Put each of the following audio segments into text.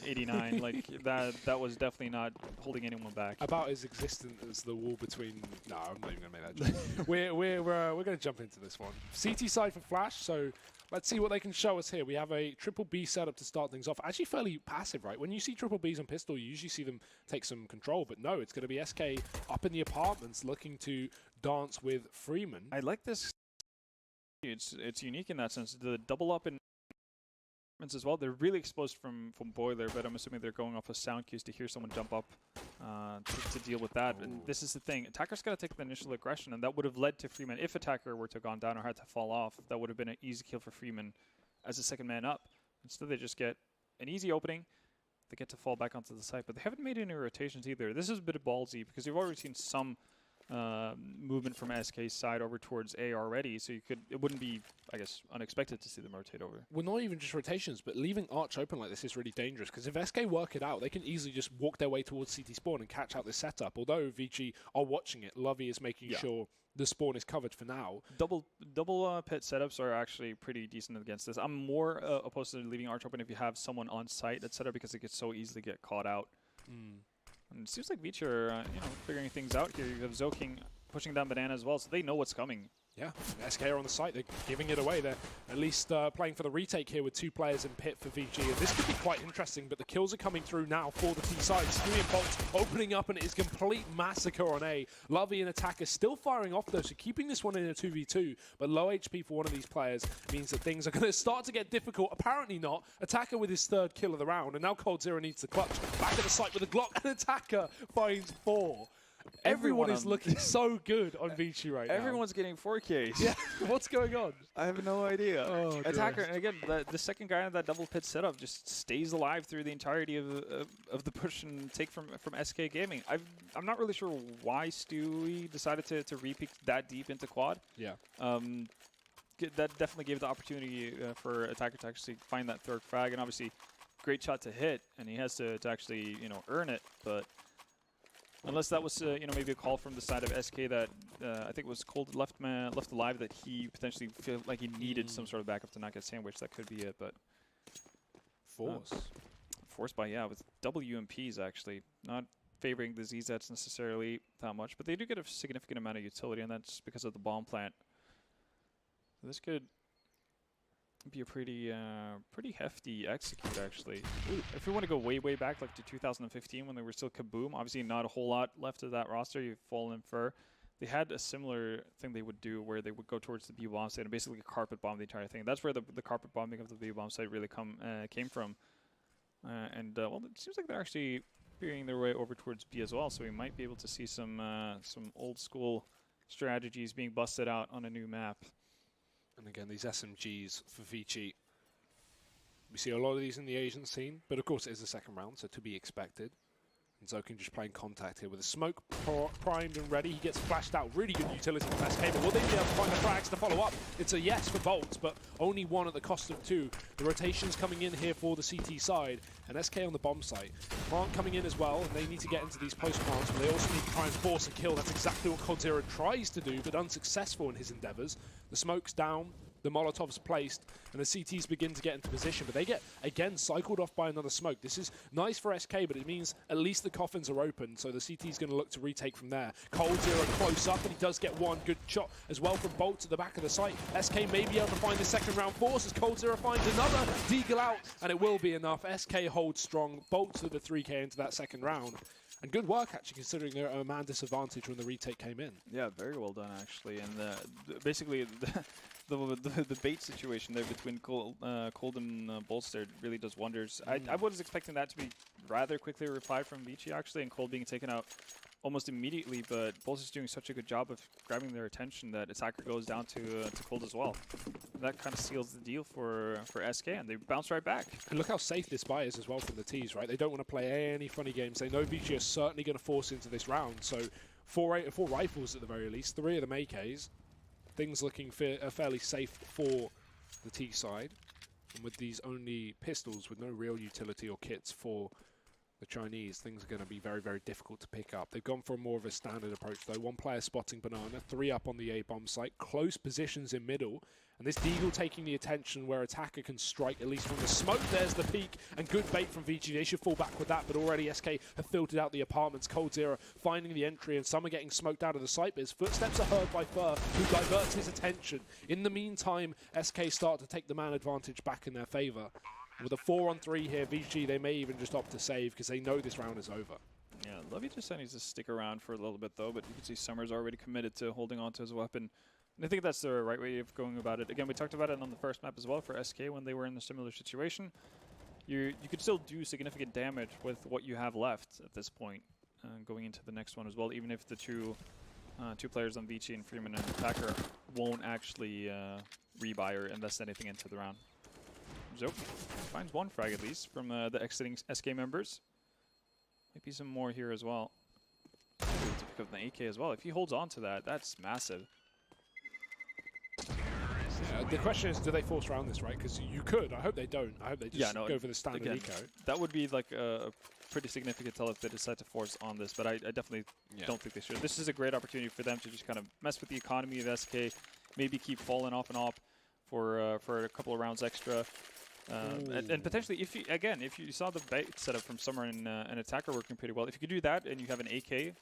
89. Like that was definitely not holding anyone back. About as existent as the wall between. No, I'm not even gonna make that joke. we're gonna jump into this one. CT side for Flash. So let's see what they can show us here. We have a triple B setup to start things off. Actually, fairly passive, right? When you see triple Bs on pistol, you usually see them take some control. But no, it's gonna be SK up in the apartments looking to dance with Freeman. I like this. It's unique in that sense. The double up in as well. They're really exposed from boiler, but I'm assuming they're going off of sound cues to hear someone jump up to deal with that. Ooh. And this is the thing. Attacker's got to take the initial aggression, and that would have led to Freeman. If Attacker were to have gone down or had to fall off, that would have been an easy kill for Freeman as a second man up. Instead, they just get an easy opening. They get to fall back onto the site, but they haven't made any rotations either. This is a bit ballsy because you've already seen some movement from SK's side over towards A already, so it wouldn't be, I guess, unexpected to see them rotate over. Well, not even just rotations, but leaving Arch open like this is really dangerous, because if SK work it out, they can easily just walk their way towards CT spawn and catch out this setup. Although VG are watching it, Lovey is making sure the spawn is covered for now. Double pit setups are actually pretty decent against this. I'm more opposed to leaving Arch open if you have someone on site that's set up, because it could so easily get caught out. And it seems like VG are, figuring things out here. You have Zoking pushing down Banana as well, so they know what's coming. Yeah, SK are on the site. They're giving it away. They're at least playing for the retake here with 2 players in pit for VG. And this could be quite interesting, but the kills are coming through now for the T side. Stewie and Bolts opening up, and it is complete massacre on A. Lovey and Attacker still firing off, though, so keeping this one in a 2v2. But low HP for one of these players means that things are going to start to get difficult. Apparently not. Attacker with his 3rd kill of the round, and now coldzera needs the clutch. Back at the site with a Glock, and Attacker finds 4. Everyone is looking so good on VG right now. Everyone's getting 4Ks. Yeah, what's going on? I have no idea. Oh, Attacker, and again, the second guy on that double pit setup just stays alive through the entirety of the push and take from SK Gaming. I'm not really sure why Stewie decided to re-peek that deep into quad. Yeah. That definitely gave the opportunity for Attacker to actually find that 3rd frag, and obviously, great shot to hit, and he has to actually earn it, but. Unless that was, maybe a call from the side of SK that I think was Cold left alive, that he potentially felt like he needed some sort of backup to not get sandwiched. That could be it, but forced by with double UMPs actually, not favoring the ZZs necessarily that much, but they do get a significant amount of utility, and that's because of the bomb plant. So this could be a pretty hefty execute, actually. If we want to go way back, like to 2015 when they were still Kaboom, obviously not a whole lot left of that roster. You've fallen infer. They had a similar thing they would do where they would go towards the B bomb site and basically carpet bomb the entire thing. That's where the carpet bombing of the B bomb site really came from. Well, it seems like they're actually veering their way over towards B as well, so we might be able to see some old school strategies being busted out on a new map. And again, these SMGs for VG. We see a lot of these in the Asian scene, but of course it is the 2nd round, so to be expected. And Zokin just playing contact here with a smoke primed and ready. He gets flashed out. Really good utility from SK, but will they be able to find the frags to follow up? It's a yes for Bolts, but only 1 at the cost of 2. The rotation's coming in here for the CT side, and SK on the bomb site. Plant coming in as well, and they need to get into these post plants, but they also need to try and force a kill. That's exactly what coldzera tries to do, but unsuccessful in his endeavors. The smoke's down. The Molotov's placed, and the CTs begin to get into position, but they get, again, cycled off by another smoke. This is nice for SK, but it means at least the coffins are open, so the CT's going to look to retake from there. coldzera close up, and he does get 1 good shot as well from Bolt to the back of the site. SK may be able to find the 2nd round force as coldzera finds another deagle out, and it will be enough. SK holds strong. Bolt to the 3K into that 2nd round. And good work, actually, considering they're at a man disadvantage when the retake came in. Yeah, very well done, actually. And basically, the bait situation there between Cold and Bolts there really does wonders. I was expecting that to be rather quickly replied from Vici, actually, and Cold being taken out almost immediately, but Bolts is doing such a good job of grabbing their attention that Attacker goes down to Cold as well. That kind of seals the deal for SK, and they bounce right back. And look how safe this buy is as well from the T's, right? They don't want to play any funny games. They know VG are certainly going to force into this round, so 4 rifles at the very least, 3 of them AKs. Things looking fairly safe for the T side. And with these only pistols with no real utility or kits for the Chinese, things are going to be very, very difficult to pick up. They've gone for more of a standard approach, though. One player spotting Banana, 3 up on the A-bomb site, close positions in middle, and this Deagle taking the attention where Attacker can strike at least from the smoke. There's the peak, and good bait from VG. They should fall back with that, but already SK have filtered out the apartments. coldzera finding the entry, and some are getting smoked out of the site, but his footsteps are heard by Fur, who diverts his attention. In the meantime, SK start to take the man advantage back in their favour. With a 4-on-3 here, VG, they may even just opt to save because they know this round is over. Yeah, Lovey just needs to stick around for a little bit, though, but you can see Summer's already committed to holding on to his weapon. And I think that's the right way of going about it. Again, we talked about it on the first map as well for SK when they were in a similar situation. You could still do significant damage with what you have left at this point, going into the next one as well, even if the two players on VG and Freeman and Attacker won't actually rebuy or invest anything into the round. Zoke finds 1 frag at least from the exiting SK members. Might be some more here as well. To pick up the AK as well. If he holds on to that, that's massive. Yeah, the question is, do they force round this, right? Because you could. I hope they don't. I hope they just go for the standard eco. That would be like a pretty significant tell if they decide to force on this, but I definitely don't think they should. This is a great opportunity for them to just kind of mess with the economy of SK, maybe keep falling off and off for a couple of rounds extra. And potentially, if you saw the bait setup from Summer and Attacker working pretty well, if you could do that and you have an AK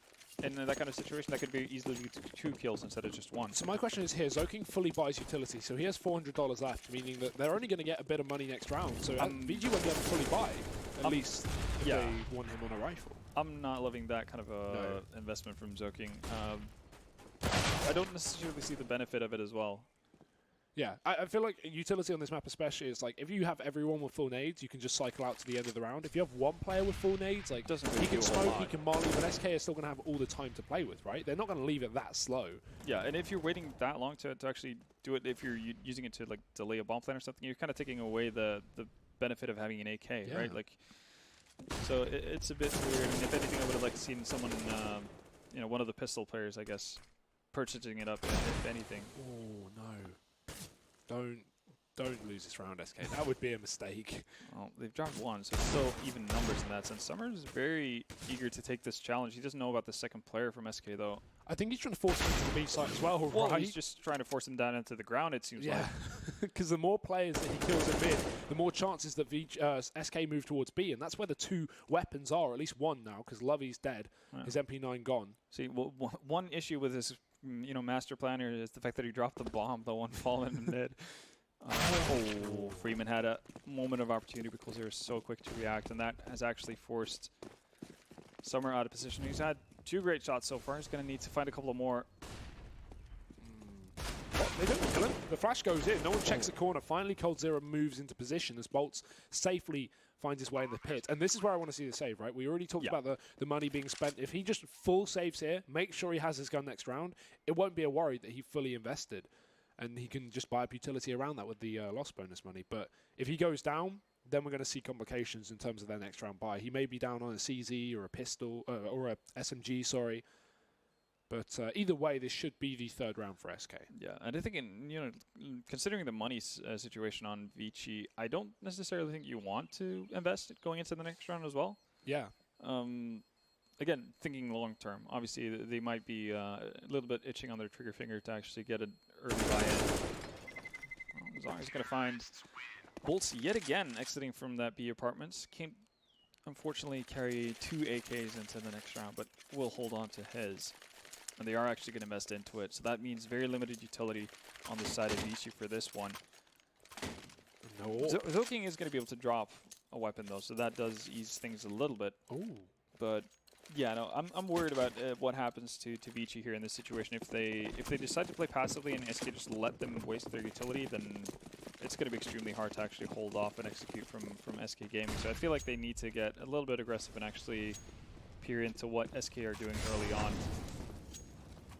in that kind of situation, that could be easily 2 kills instead of just 1. So my question is here, Zoking fully buys utility, so he has $400 left, meaning that they're only going to get a bit of money next round. So VG won't be able to fully buy, at least if they want him on a rifle. I'm not loving that kind of investment from Zoking. I don't necessarily see the benefit of it as well. Yeah, I feel like utility on this map especially is like, if you have everyone with full nades, you can just cycle out to the end of the round. If you have one player with full nades, like, he can smoke, he can molly, but SK is still going to have all the time to play with, right? They're not going to leave it that slow. Yeah, and if you're waiting that long to actually do it, if you're using it to like delay a bomb plan or something, you're kind of taking away the benefit of having an AK, right? Like, so it's a bit weird. And if anything, I would have liked seen someone, one of the pistol players, I guess, purchasing it up, if anything. Oh, no. Don't lose this round, SK. That would be a mistake. Well, they've dropped 1, so it's still even numbers in that sense. Summer is very eager to take this challenge. He doesn't know about the second player from SK, though. I think he's trying to force him to the B side as well, right? He's just trying to force him down into the ground, it seems like. Because the more players that he kills in mid, the more chances that SK move towards B, and that's where the 2 weapons are, at least 1 now, because Lovey's dead, his MP9 gone. See, one issue with this master planner is the fact that he dropped the bomb, the one falling in mid. Freeman had a moment of opportunity because they were so quick to react, and that has actually forced Summer out of position. He's had 2 great shots so far. He's going to need to find a couple of more. They don't kill him. The flash goes in. No one checks the corner. Finally, coldzera moves into position as Bolts safely finds his way in the pit. And this is where I want to see the save, right? We already talked about the money being spent. If he just full saves here, make sure he has his gun next round, it won't be a worry that he fully invested. And he can just buy up utility around that with the loss bonus money. But if he goes down, then we're going to see complications in terms of their next round buy. He may be down on a CZ or a pistol, or a SMG, sorry. But either way, this should be the 3rd round for SK. Yeah, and I think considering the money situation on Vici, I don't necessarily think you want to invest it going into the next round as well. Yeah. Again, thinking long term, obviously they might be a little bit itching on their trigger finger to actually get an early buy-in. Well, as long as he's going to find Bolts yet again exiting from that B apartments. Can't unfortunately carry 2 AKs into the next round, but will hold on to his. And they are actually going to invest into it. So that means very limited utility on the side of Vici for this one. No. Zoking is going to be able to drop a weapon, though, so that does ease things a little bit. Ooh. But yeah, no, I'm worried about what happens to Vici here in this situation. If they decide to play passively and SK just let them waste their utility, then it's going to be extremely hard to actually hold off and execute from SK Gaming. So I feel like they need to get a little bit aggressive and actually peer into what SK are doing early on.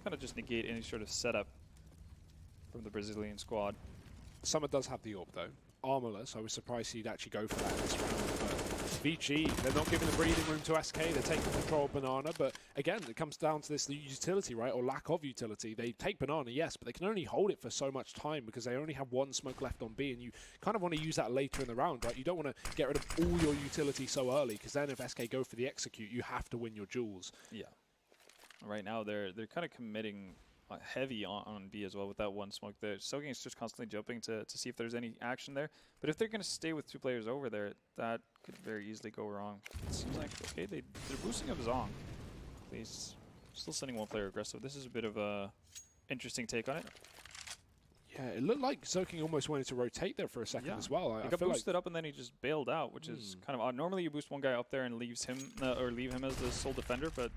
Kind of just negate any sort of setup from the Brazilian squad. Summer does have the AWP though. Armorless, I was surprised he'd actually go for that this round, but VG, they're not giving the breathing room to SK, they're taking control of Banana, but again, it comes down to this utility, right, or lack of utility. They take Banana, yes, but they can only hold it for so much time because they only have one smoke left on B, and you kind of want to use that later in the round, right? You don't want to get rid of all your utility so early, because then if SK go for the execute, you have to win your duels. Yeah. Right now, they're kind of committing heavy on B as well with that one smoke. The Soaking is just constantly jumping to see if there's any action there. But if they're going to stay with 2 players over there, that could very easily go wrong. It seems like, okay, they're boosting up Zong. He's still sending 1 player aggressive. This is a bit of a interesting take on it. Yeah, it looked like Soaking almost wanted to rotate there for a second as well. He got boosted up and then he just bailed out, which is kind of odd. Normally you boost one guy up there and leaves him or leave him as the sole defender, but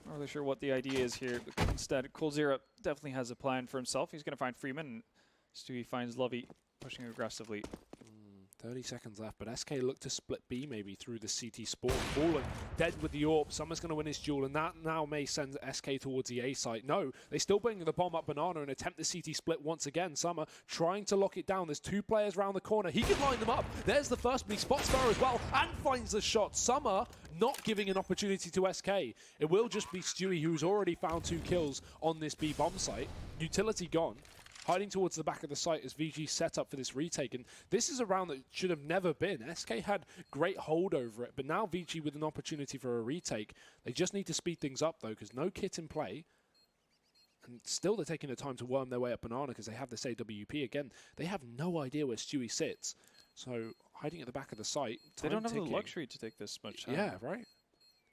not really sure what the idea is here. Instead, Coldzera definitely has a plan for himself. He's going to find Freeman, and Stewie finds Lovey pushing aggressively. 30 seconds left, but SK look to split B maybe through the CT spawn. Fallen dead with the AWP. Summer's going to win his duel, and that now may send SK towards the A site. No, they still bring the bomb up Banana and attempt the CT split once again. Summer trying to lock it down. There's 2 players around the corner. He can line them up. There's the first, but he spots Sparrow as well and finds the shot. Summer not giving an opportunity to SK. It will just be Stewie, who's already found 2 kills on this B bomb site. Utility gone. Hiding towards the back of the site as VG set up for this retake. And this is a round that should have never been. SK had great hold over it, but now VG with an opportunity for a retake. They just need to speed things up, though, because no kit in play. And still they're taking the time to worm their way up Banana because they have this AWP. Again, they have no idea where Stewie sits. So hiding at the back of the site. They don't have the luxury to take this much time. Yeah, right.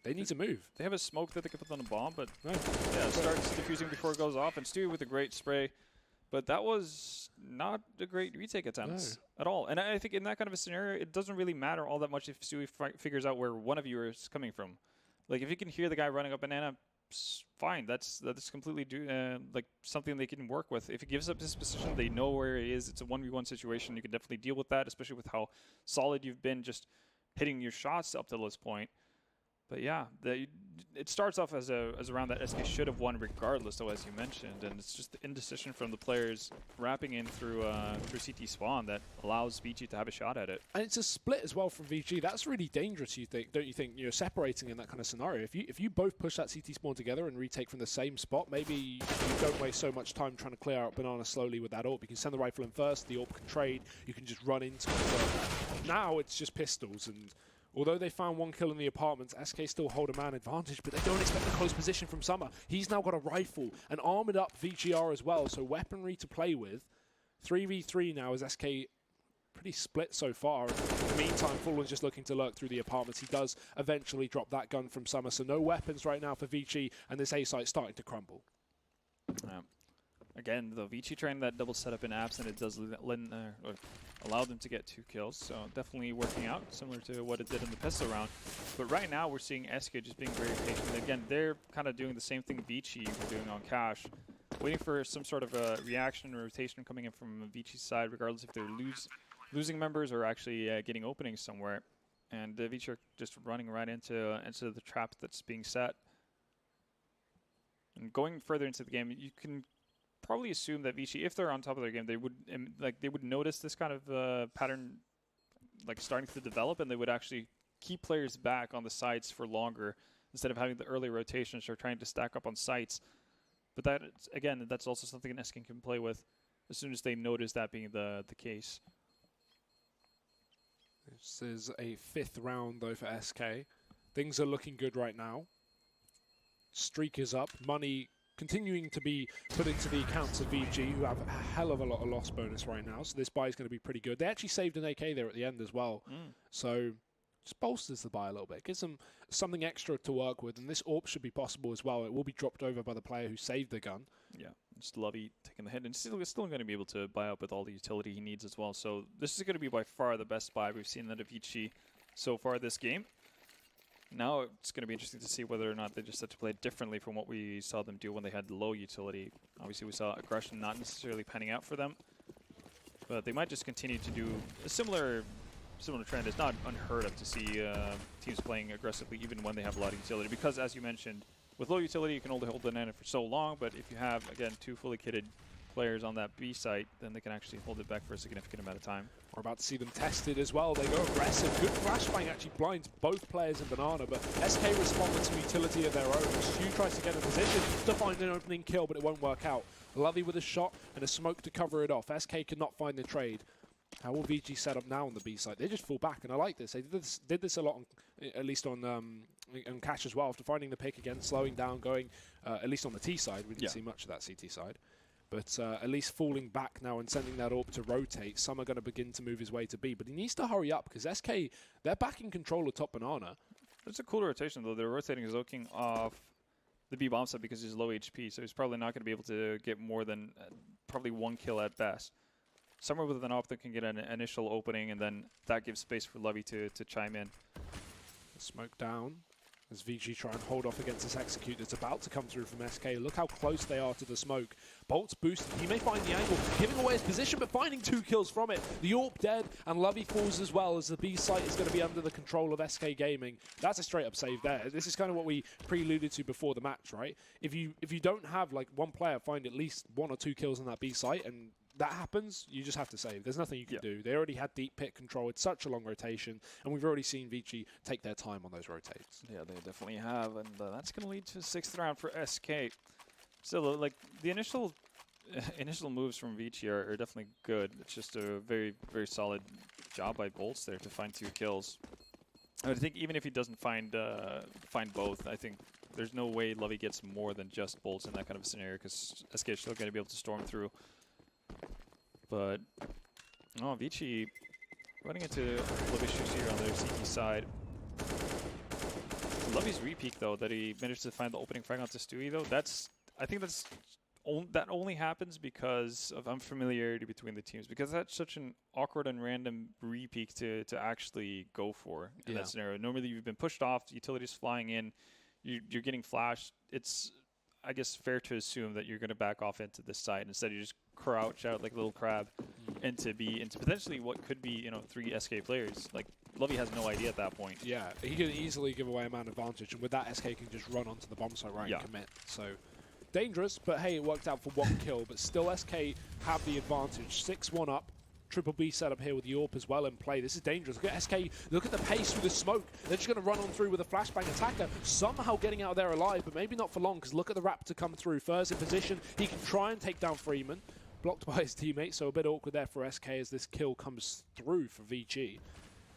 They need to move. They have a smoke that they can put on a bomb, but yeah, it starts diffusing before it goes off. And Stewie with a great spray. But that was not a great retake attempt at all. And I think in that kind of a scenario, it doesn't really matter all that much if Stewie figures out where one of you is coming from. Like, if you can hear the guy running up Banana, fine. That's completely like something they can work with. If he gives up his position, they know where he is. It's a 1v1 situation. You can definitely deal with that, especially with how solid you've been just hitting your shots up to this point. But yeah, it starts off as a round that SK should have won regardless, though, as you mentioned, and it's just the indecision from the players wrapping in through CT spawn that allows VG to have a shot at it. And it's a split as well from VG. That's really dangerous, don't you think? You're separating in that kind of scenario. If you both push that CT spawn together and retake from the same spot, maybe you don't waste so much time trying to clear out Banana slowly with that AWP. You can send the rifle in first, the AWP can trade, you can just run into it. But now it's just pistols, and although they found 1 kill in the apartments, SK still hold a man advantage, but they don't expect a close position from Summer. He's now got a rifle, an armored up VGR as well, so weaponry to play with. 3v3 now as SK pretty split so far. In the meantime, Fallen's just looking to lurk through the apartments. He does eventually drop that gun from Summer, so no weapons right now for VG, and this A site starting to crumble. Again, the VG trying that double setup in apps, and it does allow them to get 2 kills. So definitely working out, similar to what it did in the pistol round. But right now, we're seeing SK just being very patient. Again, they're kind of doing the same thing VG were doing on Cash, waiting for some sort of a reaction or rotation coming in from VG's side, regardless if they're losing members or actually getting openings somewhere. And VG are just running right into the trap that's being set. And going further into the game, you can probably assume that VG, if they're on top of their game, they would notice this kind of pattern like starting to develop, and they would actually keep players back on the sites for longer instead of having the early rotations or trying to stack up on sites. But that, again, that's also something an SK can play with as soon as they notice that being the case. This is a 5th round though for SK. Things are looking good right now. Streak is up. Money continuing to be put into the accounts of VG, who have a hell of a lot of loss bonus right now. So this buy is going to be pretty good. They actually saved an AK there at the end as well. So just bolsters the buy a little bit. Gives them something extra to work with. And this AWP should be possible as well. It will be dropped over by the player who saved the gun. Yeah, just Lovey taking the hit. And still going to be able to buy up with all the utility he needs as well. So this is going to be by far the best buy we've seen out of VG so far this game. Now it's going to be interesting to see whether or not they just had to play differently from what we saw them do when they had low utility. Obviously, we saw aggression not necessarily panning out for them, but they might just continue to do a similar trend. It's not unheard of to see teams playing aggressively even when they have a lot of utility, because as you mentioned, with low utility you can only hold Banana for so long, but if you have, again, 2 fully kitted players on that B site, then they can actually hold it back for a significant amount of time. We're about to see them tested as well. They go aggressive. Good flashbang actually blinds both players in Banana, but SK respond with some utility of their own. Stu tries to get a position to find an opening kill, but it won't work out. Lovey with a shot and a smoke to cover it off. SK could not find the trade. How will VG set up now on the B side? They just fall back, and I like this. They did this a lot, at least on Cash as well, after finding the pick again, slowing down, going, at least on the T side. We didn't see much of that CT side. But at least falling back now and sending that AWP to rotate. Some are going to begin to move his way to B, but he needs to hurry up, because SK, they're back in control of top Banana. It's a cool rotation, though. They're rotating Zoking off the B bomb side because he's low HP, so he's probably not going to be able to get more than probably 1 kill at best. Somewhere with an AWP that can get an initial opening, and then that gives space for Lovey to chime in. Smoke down as VG try and hold off against this execute that's about to come through from SK. Look how close they are to the smoke. Bolt's boosted. He may find the angle, giving away his position, but finding 2 kills from it. The AWP dead, and Lovey falls as well, as the B site is going to be under the control of SK Gaming. That's a straight-up save there. This is kind of what we preluded to before the match, right? If you don't have like one player find at least 1 or 2 kills on that B site, and that happens, you just have to save. There's nothing you can do. They already had deep pit control. It's such a long rotation, and we've already seen VG take their time on those rotates. Yeah, they definitely have, and that's going to lead to a 6th round for SK. Still, like, the initial moves from VG are definitely good. It's just a very, very solid job by Bolts there to find 2 kills. I think even if he doesn't find both, I think there's no way Lovey gets more than just Bolts in that kind of a scenario, because SK is still going to be able to storm through. But, oh, Vici running into Lovey's shoes here on their CT side. Lovey's repeat, though, that he managed to find the opening frag onto Stewie, though, I think that only happens because of unfamiliarity between the teams, because that's such an awkward and random repeat to actually go for in that scenario. Normally, you've been pushed off, utilities flying in, you're getting flashed. It's, I guess, fair to assume that you're going to back off into this side instead. You just crouch out like a little crab into potentially what could be 3 SK players. Like, Lovey has no idea at that point. Yeah, he could easily give away a man advantage, and with that, SK can just run onto the bomb site and commit. So dangerous, but hey, it worked out for 1 kill. But still, SK have the advantage. 6-1 up. Triple B setup here with the AWP as well in play. This is dangerous. Look at SK. Look at the pace through the smoke. They're just going to run on through with a flashbang attacker. Somehow getting out of there alive, but maybe not for long, because look at the Raptor come through. Furs in position. He can try and take down Freeman. Blocked by his teammate, so a bit awkward there for SK as this kill comes through for VG.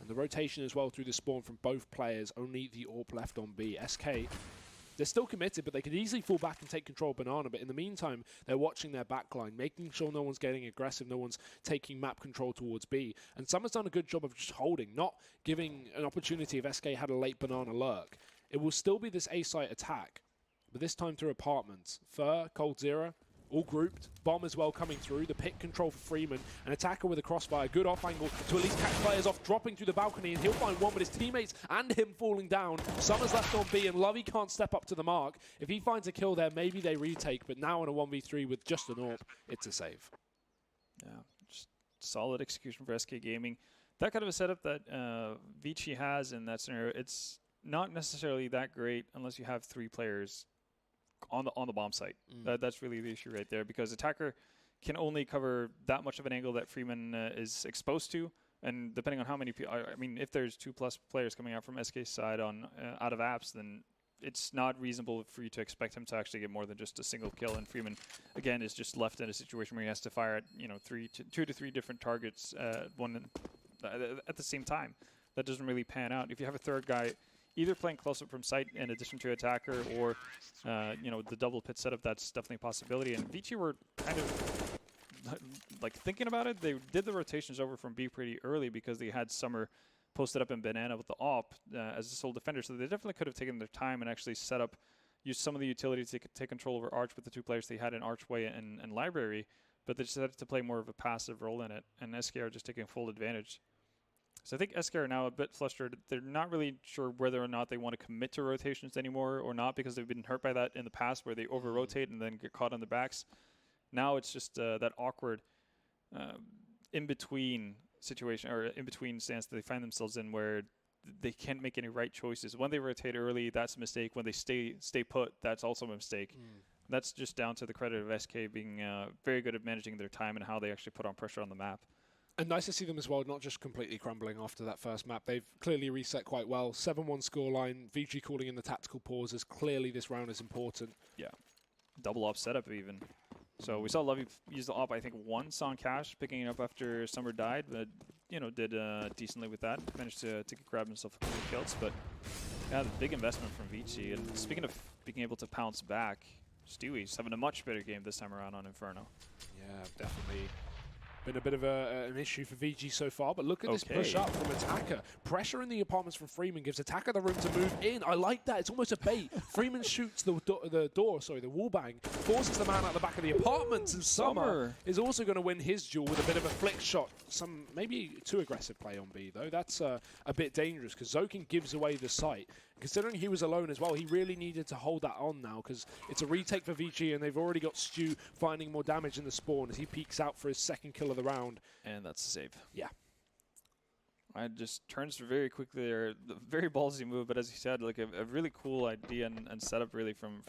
And the rotation as well through the spawn from both players. Only the AWP left on B. SK, they're still committed, but they could easily fall back and take control of Banana. But in the meantime, they're watching their backline, making sure no one's getting aggressive, no one's taking map control towards B. And Summer's done a good job of just holding, not giving an opportunity if SK had a late Banana lurk. It will still be this A-site attack, but this time through apartments. Fur, Cold Zero, all grouped. Bomb as well coming through. The pick control for Freeman. An attacker with a crossfire. Good off angle to at least catch players off, dropping through the balcony, and he'll find one with his teammates and him falling down. Summer's left on B, and Lovey can't step up to the mark. If he finds a kill there, maybe they retake, but now in a 1v3 with just an AWP, it's a save. Yeah, just solid execution for SK Gaming. That kind of a setup that Vici has in that scenario, it's not necessarily that great unless you have 3 players on the bomb site. That's really the issue right there, because attacker can only cover that much of an angle that Freeman is exposed to, and depending on how many people, I mean, if there's 2+ players coming out from SK's side on out of apps, then it's not reasonable for you to expect him to actually get more than just a single kill. And Freeman, again, is just left in a situation where he has to fire at 2 to 3 different targets at the same time. That doesn't really pan out. If you have a third guy either playing close-up from sight in addition to attacker, or the double pit setup, that's definitely a possibility. And Vici were kind of like thinking about it. They did the rotations over from B pretty early because they had Summer posted up in Banana with the AWP as a sole defender, so they definitely could have taken their time and actually used some of the utilities to take control over Arch with the 2 players they had in Archway and Library, but they decided to play more of a passive role in it, and SK are just taking full advantage. So I think SK are now a bit flustered. They're not really sure whether or not they want to commit to rotations anymore or not, because they've been hurt by that in the past where they over-rotate and then get caught on their backs. Now it's just that awkward in-between situation, or in-between stance that they find themselves in, where they can't make any right choices. When they rotate early, that's a mistake. When they stay put, that's also a mistake. That's just down to the credit of SK being very good at managing their time and how they actually put on pressure on the map. And nice to see them as well, not just completely crumbling after that first map. They've clearly reset quite well. 7-1 scoreline. VG calling in the tactical pauses. Clearly this round is important. Yeah. Double op setup even. So we saw Lovey use the op, I think, once on Cash, picking it up after Summer died, but, you know, did decently with that. Managed to grab himself a couple of kills, but yeah, the big investment from Vici. And speaking of being able to pounce back, Stewie's having a much better game this time around on Inferno. Yeah, definitely. Been a bit of an issue for VG so far, but look at this push up from Attacker. Pressure in the apartments from Freeman gives Attacker the room to move in. I like that. It's almost a bait. Freeman shoots the wall bang, forces the man out the back of the apartments, and Summer is also going to win his duel with a bit of a flick shot. Some maybe too aggressive play on B, though. That's a bit dangerous because Zokin gives away the site. Considering he was alone as well, he really needed to hold that on now because it's a retake for VG and they've already got Stu finding more damage in the spawn as he peeks out for his second kill of the round. And that's a save. Yeah. I just turns very quickly there. Very ballsy move, but as you said, like a really cool idea and setup really from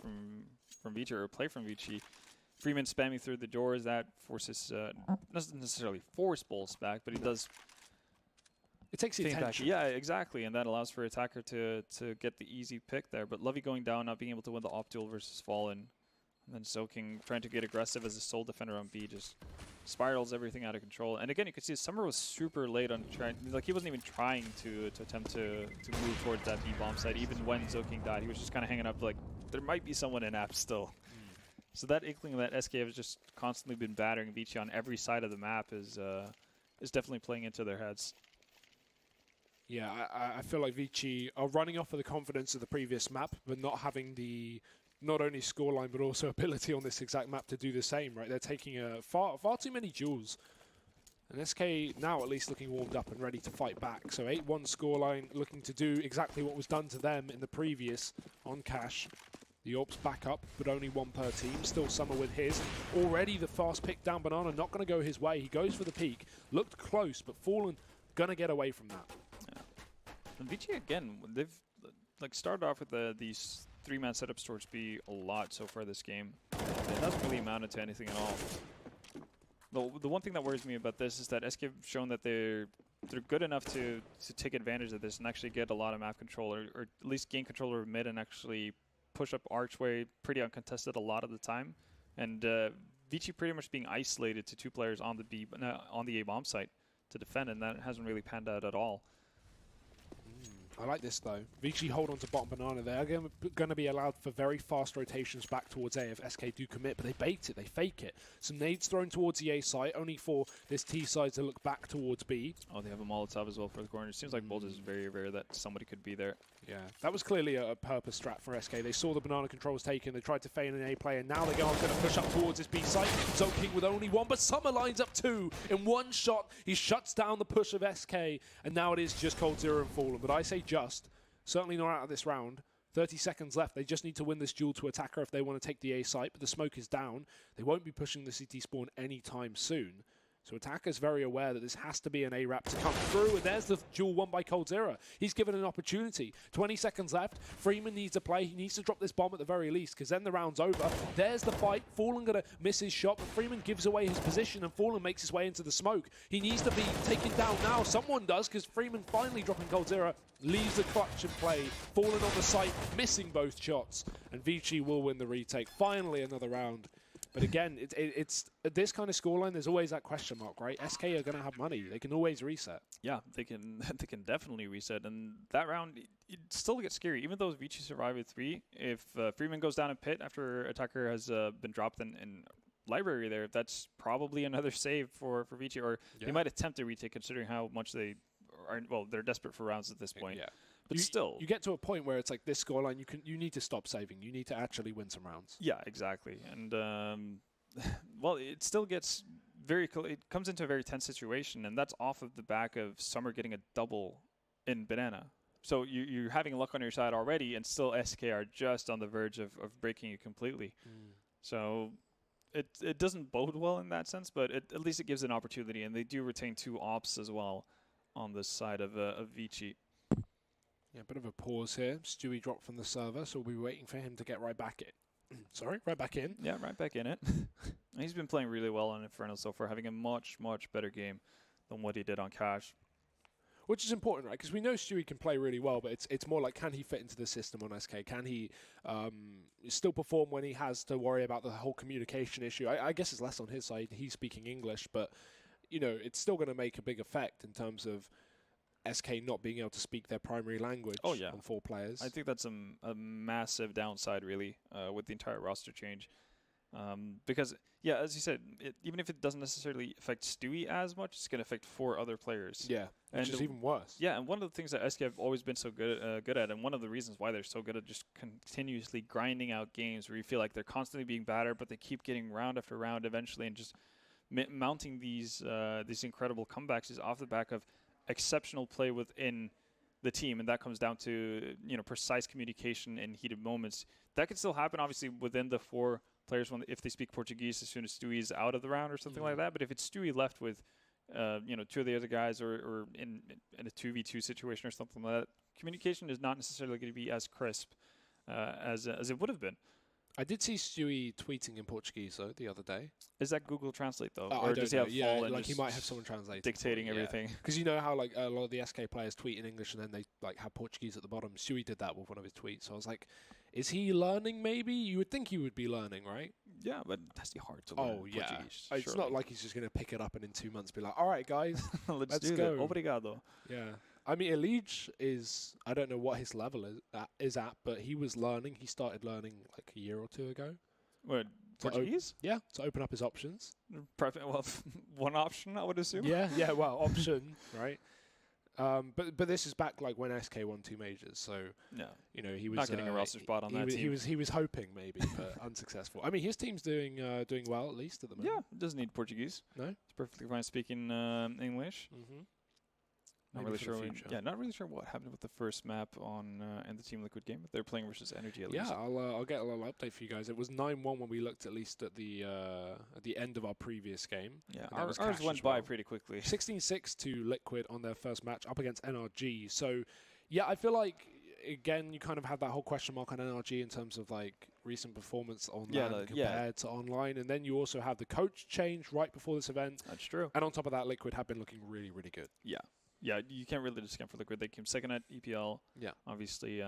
VG, or play from VG. Freeman spamming through the doors, that forces, doesn't necessarily force balls back, but he does. It takes the attention. Yeah, exactly, and that allows for Attacker to get the easy pick there. But Lovey going down, not being able to win the op duel versus Fallen, and then Soking trying to get aggressive as a sole defender on B, just spirals everything out of control. And again, you can see Summer was super late on trying, like he wasn't even trying to attempt to move towards that B bomb site. Even when Zoking died, he was just kind of hanging up like there might be someone in app still. So that inkling that SK has just constantly been battering Vici on every side of the map is definitely playing into their heads. Yeah, I feel like Vici are running off of the confidence of the previous map, but not having the not only scoreline but also ability on this exact map to do the same, right? They're taking far too many duels. And SK now at least looking warmed up and ready to fight back. So 8-1 scoreline, looking to do exactly what was done to them in the previous on Cash. The AWP's back up, but only one per team. Still Summer with his. Already the fast pick down Banana, not going to go his way. He goes for the peak. Looked close, but Fallen going to get away from that. And VG again, they've like started off with these 3-man setups towards B a lot so far this game. It hasn't really amounted to anything at all. The one thing that worries me about this is that SK have shown that they're good enough to take advantage of this and actually get a lot of map control, or at least gain control over mid and actually push up archway pretty uncontested a lot of the time. And VG pretty much being isolated to 2 players on the A bomb site to defend, and that hasn't really panned out at all. I like this though. VG hold on to bottom Banana. They're going to be allowed for very fast rotations back towards A if SK do commit, but they bait it, they fake it. Some nades thrown towards the A side, only for this T side to look back towards B. Oh, they have a Molotov as well for the corner. It seems like both is very rare that somebody could be there. Yeah, that was clearly a purpose strat for SK. They saw the Banana controls taken, they tried to feign an A play, and now they go on to push up towards this B site. Zoking with only one, but Summer lines up 2 in one shot. He shuts down the push of SK, and now it is just ColdZero and Fallen. But I say just, certainly not out of this round. 30 seconds left. They just need to win this duel to Attacker if they want to take the A site, but the smoke is down. They won't be pushing the CT spawn anytime soon. So Attacker's very aware that this has to be an A-Rap to come through, and there's the duel won by ColdZero. He's given an opportunity. 20 seconds left. Freeman needs to play. He needs to drop this bomb at the very least, because then the round's over. There's the fight. Fallen going to miss his shot, but Freeman gives away his position, and Fallen makes his way into the smoke. He needs to be taken down now. Someone does, because Freeman finally dropping ColdZero, leaves the clutch in play. Fallen on the site, missing both shots, and Vici will win the retake. Finally, another round. But again, it's this kind of scoreline, there's always that question mark, right? SK are going to have money. They can always reset. Yeah, they can definitely reset. And that round, it still gets scary. Even though Vici survived with 3, if Freeman goes down in pit after Attacker has been dropped in library there, that's probably another save for Vici. Or they might attempt to retake considering how much they are, well, they're desperate for rounds at this point. Yeah. But still, you get to a point where it's like this scoreline. You need to stop saving. You need to actually win some rounds. Yeah, exactly. And well, it still gets it comes into a very tense situation, and that's off of the back of Summer getting a double in Banana. So you're having luck on your side already, and still SK are just on the verge of breaking you completely. So it doesn't bode well in that sense, but at least it gives an opportunity, and they do retain 2 ops as well on this side of Vici. Yeah, a bit of a pause here. Stewie dropped from the server, so we'll be waiting for him to get right back Sorry, right back in. Yeah, right back in it. He's been playing really well on Inferno so far, having a much, much better game than what he did on Cash. Which is important, right? Because we know Stewie can play really well, but it's more like, can he fit into the system on SK? Can he still perform when he has to worry about the whole communication issue? I guess it's less on his side. He's speaking English, but, you know, it's still going to make a big effect in terms of SK not being able to speak their primary language on 4 players. I think that's a massive downside, really, with the entire roster change. Because, yeah, as you said, even if it doesn't necessarily affect Stewie as much, it's going to affect 4 other players. Yeah, which is even worse. Yeah, and one of the things that SK have always been so good at, and one of the reasons why they're so good at just continuously grinding out games where you feel like they're constantly being battered, but they keep getting round after round eventually, and just mounting these incredible comebacks is off the back of exceptional play within the team, and that comes down to, you know, precise communication in heated moments. That could still happen, obviously, within the 4 players if they speak Portuguese as soon as Stewie's out of the round or something like that. But if it's Stewie left with, you know, 2 of the other guys or in a 2v2 situation or something like that, communication is not necessarily going to be as crisp as it would have been. I did see Stewie tweeting in Portuguese, though, the other day. Is that Google Translate, though? Or does he have like he might have someone translating. Dictating everything. Because you know how like a lot of the SK players tweet in English and then they like have Portuguese at the bottom. Stewie did that with one of his tweets. So I was like, is he learning maybe? You would think he would be learning, right? Yeah, but that's hard to learn Portuguese. It's not like he's just going to pick it up and in 2 months be like, all right, guys, let's do go. That. Obrigado. Yeah. I mean, Elige is, I don't know what his level is at, but he was learning. He started learning like a year or 2 ago. What, Portuguese? Yeah, to open up his options. Well, one option, I would assume. Yeah, well, option, right? But this is back like when SK won 2 majors, so you know he was not getting a roster spot on that team. He was hoping maybe, but unsuccessful. I mean, his team's doing well at least at the moment. Yeah, it doesn't need Portuguese. No, it's perfectly fine speaking English. Mm-hmm. Not really sure. Not really sure what happened with the first map on in the Team Liquid game, but they're playing versus Energy at least. Yeah, I'll get a little update for you guys. It was 9-1 when we looked at least at the end of our previous game. Yeah, ours went by pretty quickly. 16-6 to Liquid on their first match up against NRG. So, yeah, I feel like again you kind of have that whole question mark on NRG in terms of like recent performance on LAN compared to online, and then you also have the coach change right before this event. That's true. And on top of that, Liquid have been looking really, really good. Yeah. Yeah, you can't really discount for Liquid. They came second at EPL. Yeah. Obviously,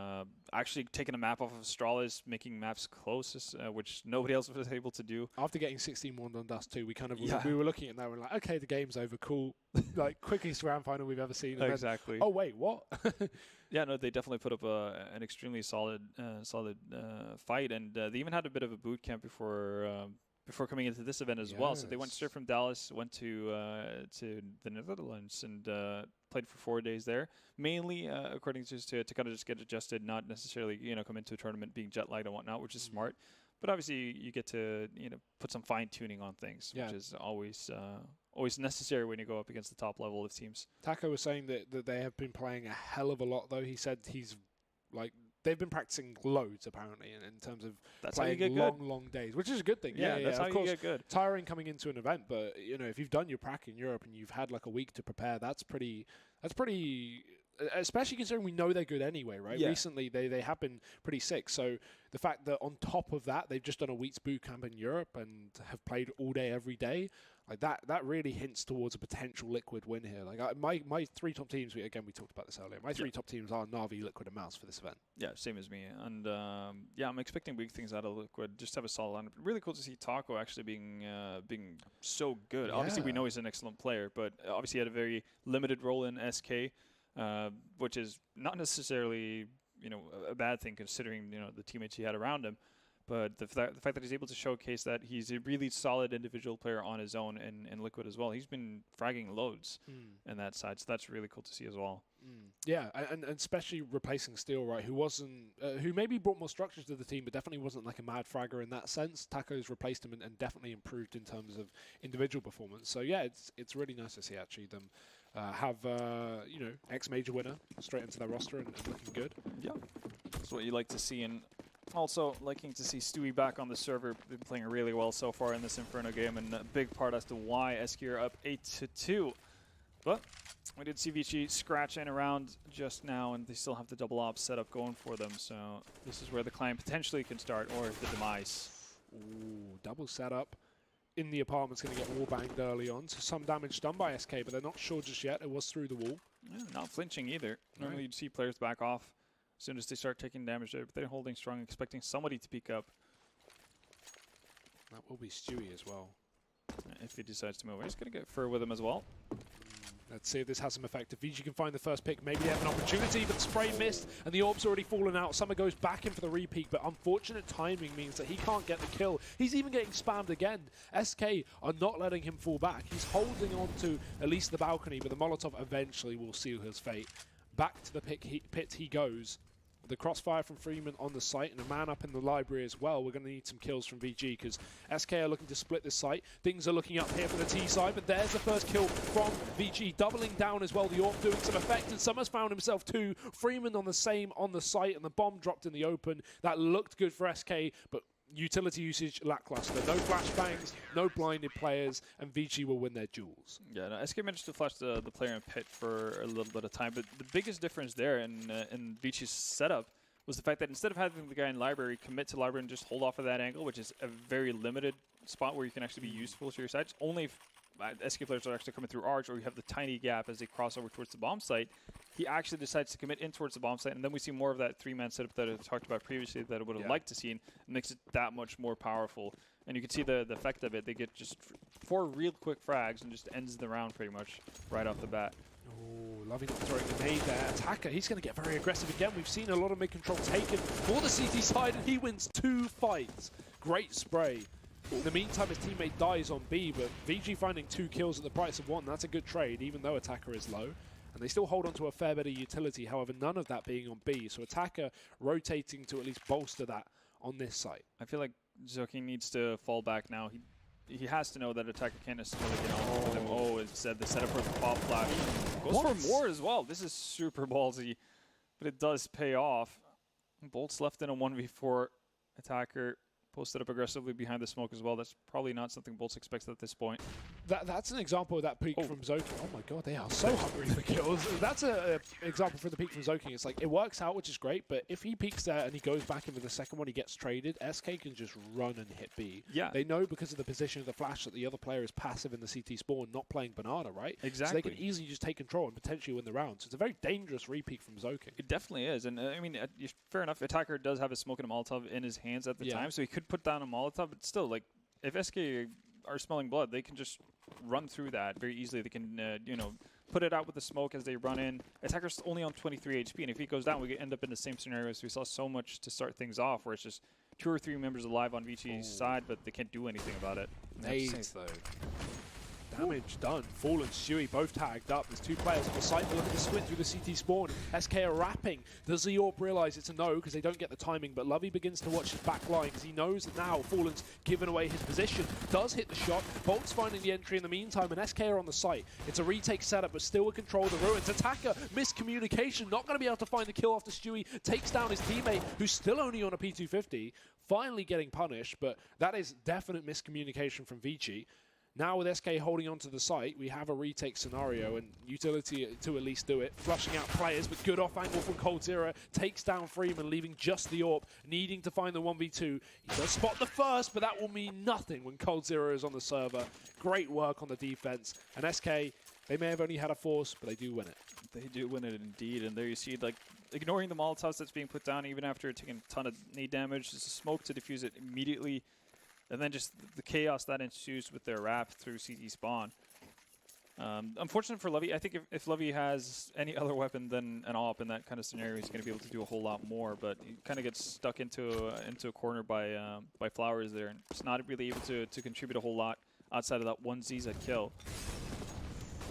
actually taking a map off of StarLadder, making maps closest, which nobody else was able to do. After getting 16-1 on Dust 2, we kind of we were looking at that and we're like, okay, the game's over, cool. Like, quickest grand final we've ever seen. And exactly. Then, oh, wait, what? Yeah, no, they definitely put up an extremely solid fight, and they even had a bit of a boot camp before coming into this event as well. So they went straight from Dallas, went to the Netherlands, and played for 4 days there. Mainly, according to kind of just get adjusted, not necessarily come into a tournament being jet lagged and whatnot, which is smart. But obviously, you get to put some fine tuning on things, which is always necessary when you go up against the top level of teams. Taco was saying that they have been playing a hell of a lot, though. He said he's like. They've been practicing loads, apparently, in terms of playing long days, which is a good thing. Yeah, that's how you get good. Tiring coming into an event, but if you've done your prac in Europe and you've had like a week to prepare, that's pretty. Especially considering we know they're good anyway, right? Yeah. Recently, they have been pretty sick. So the fact that on top of that, they've just done a week's boot camp in Europe and have played all day, every day, like that really hints towards a potential Liquid win here. Like my 3 top teams, we talked about this earlier. My 3 top teams are Na'Vi, Liquid, and Mouse for this event. Yeah, same as me. And I'm expecting big things out of Liquid. Just have a solid lineup. Really cool to see Taco actually being so good. Yeah. Obviously, we know he's an excellent player, but obviously he had a very limited role in SK. Which is not necessarily, a bad thing considering, the teammates he had around him. But the fact that he's able to showcase that he's a really solid individual player on his own in Liquid as well. He's been fragging loads in that side, so that's really cool to see as well. Yeah, and especially replacing Steel, right, who maybe brought more structure to the team, but definitely wasn't like a mad fragger in that sense. Taco's replaced him and definitely improved in terms of individual performance. So yeah, it's really nice to see actually them have ex-major winner straight into their roster and looking good. Yeah, that's what you like to see. And also liking to see Stewie back on the server. Been playing really well so far in this Inferno game, and a big part as to why SK are up 8-2. But We did see VG scratching around just now, and they still have the double op setup going for them. So this is where the climb potentially can start, or the demise. Ooh, double setup. In the apartment's going to get wall banged early on, so some damage done by SK, but they're not sure just yet. It was through the wall. Yeah, not flinching either. Normally you'd see players back off as soon as they start taking damage there, but they're holding strong, expecting somebody to peek up. That will be Stewie as well. If he decides to move, he's going to get Fur with him as well. Let's see if this has some effect. If VG can find the first pick, maybe they have an opportunity, but the spray missed, and the orb's already fallen out. Summer goes back in for the repeak, but unfortunate timing means that he can't get the kill. He's even getting spammed again. SK are not letting him fall back. He's holding on to at least the balcony, but the Molotov eventually will seal his fate. Back to the pit he goes. The crossfire from Freeman on the site and a man up in the library as well. We're going to need some kills from VG because SK are looking to split this site. Things are looking up here for the T side, but there's the first kill from VG. Doubling down as well. The AWP doing some effect, and Summers found himself too. Freeman on the same on the site, and the bomb dropped in the open. That looked good for SK, but utility usage lackluster. No flashbangs, no blinded players, and VG will win their duels. Yeah, no, SK managed to flash the player in pit for a little bit of time, but the biggest difference there in VG's setup was the fact that instead of having the guy in library commit to library and just hold off of that angle, which is a very limited spot where you can actually be useful to your sides, only if SK players are actually coming through arch, or you have the tiny gap as they cross over towards the bomb site. He actually decides to commit in towards the bomb site, and then we see more of that three-man setup that I talked about previously that I would have liked to see, and it makes it that much more powerful. And you can see the effect of it. They get just 4 real quick frags and just ends the round pretty much right off the bat. Oh, Lovey not throwing the nade there. Attacker, he's going to get very aggressive again. We've seen a lot of mid-control taken for the CT side, and he wins 2 fights. Great spray. In the meantime, his teammate dies on B, but VG finding 2 kills at the price of 1. That's a good trade, even though Attacker is low. And they still hold on to a fair bit of utility, however, none of that being on B. So Attacker rotating to at least bolster that on this site. I feel like Zoki needs to fall back now. He has to know that Attacker can't necessarily get on with him. Oh, instead the setup for the pop flash. Goes for more as well. This is super ballsy, but it does pay off. Bolt's left in a 1v4. Attacker posted up aggressively behind the smoke as well. That's probably not something Bolts expects at this point. That's an example of that peak from Zoking. Oh my god, they are so hungry for kills. That's an example for the peak from Zoking. It's like, it works out, which is great, but if he peaks there and he goes back in with the second one, he gets traded, SK can just run and hit B. Yeah. They know because of the position of the flash that the other player is passive in the CT spawn, not playing Banana, right? Exactly. So they can easily just take control and potentially win the round. So it's a very dangerous repeak from Zoking. It definitely is. And I mean, fair enough, Attacker does have a smoke and a Molotov in his hands at the time, so he could put down a Molotov, but still, like, if SK are smelling blood, they can just run through that very easily. They can, you know, put it out with the smoke as they run in. Attacker's only on 23 HP, and if he goes down, we end up in the same scenario as we saw so much to start things off, where it's just 2 or 3 members alive on VG's side, but they can't do anything about it. Nades, though. Damage done. Fallen, Stewie, both tagged up. There's 2 players on the site. Look at the squint through the CT spawn. SK are wrapping. Does the AWP realise it's a no because they don't get the timing? But Lovey begins to watch his back line because he knows that now Fallen's given away his position. Does hit the shot. Bolt's finding the entry in the meantime, and SK are on the site. It's a retake setup, but still with control of the ruins. Attacker, miscommunication. Not going to be able to find the kill after Stewie takes down his teammate, who's still only on a P250. Finally getting punished, but that is definite miscommunication from VG. Now with SK holding onto the site, we have a retake scenario and utility to at least do it. Flushing out players, but good off angle from coldzera. Takes down Freeman, leaving just the AWP, needing to find the 1v2. He does spot the first, but that will mean nothing when coldzera is on the server. Great work on the defense. And SK, they may have only had a force, but they do win it. They do win it indeed. And there you see, like, ignoring the Molotovs that's being put down, even after taking a ton of nade damage, there's a smoke to defuse it immediately. And then just the chaos that ensues with their wrap through CT spawn. Unfortunate for Lovey. I think if Lovey has any other weapon than an AWP in that kind of scenario, he's going to be able to do a whole lot more. But he kind of gets stuck into a corner by Flowers there, and just not really able to contribute a whole lot outside of that one ZZ kill.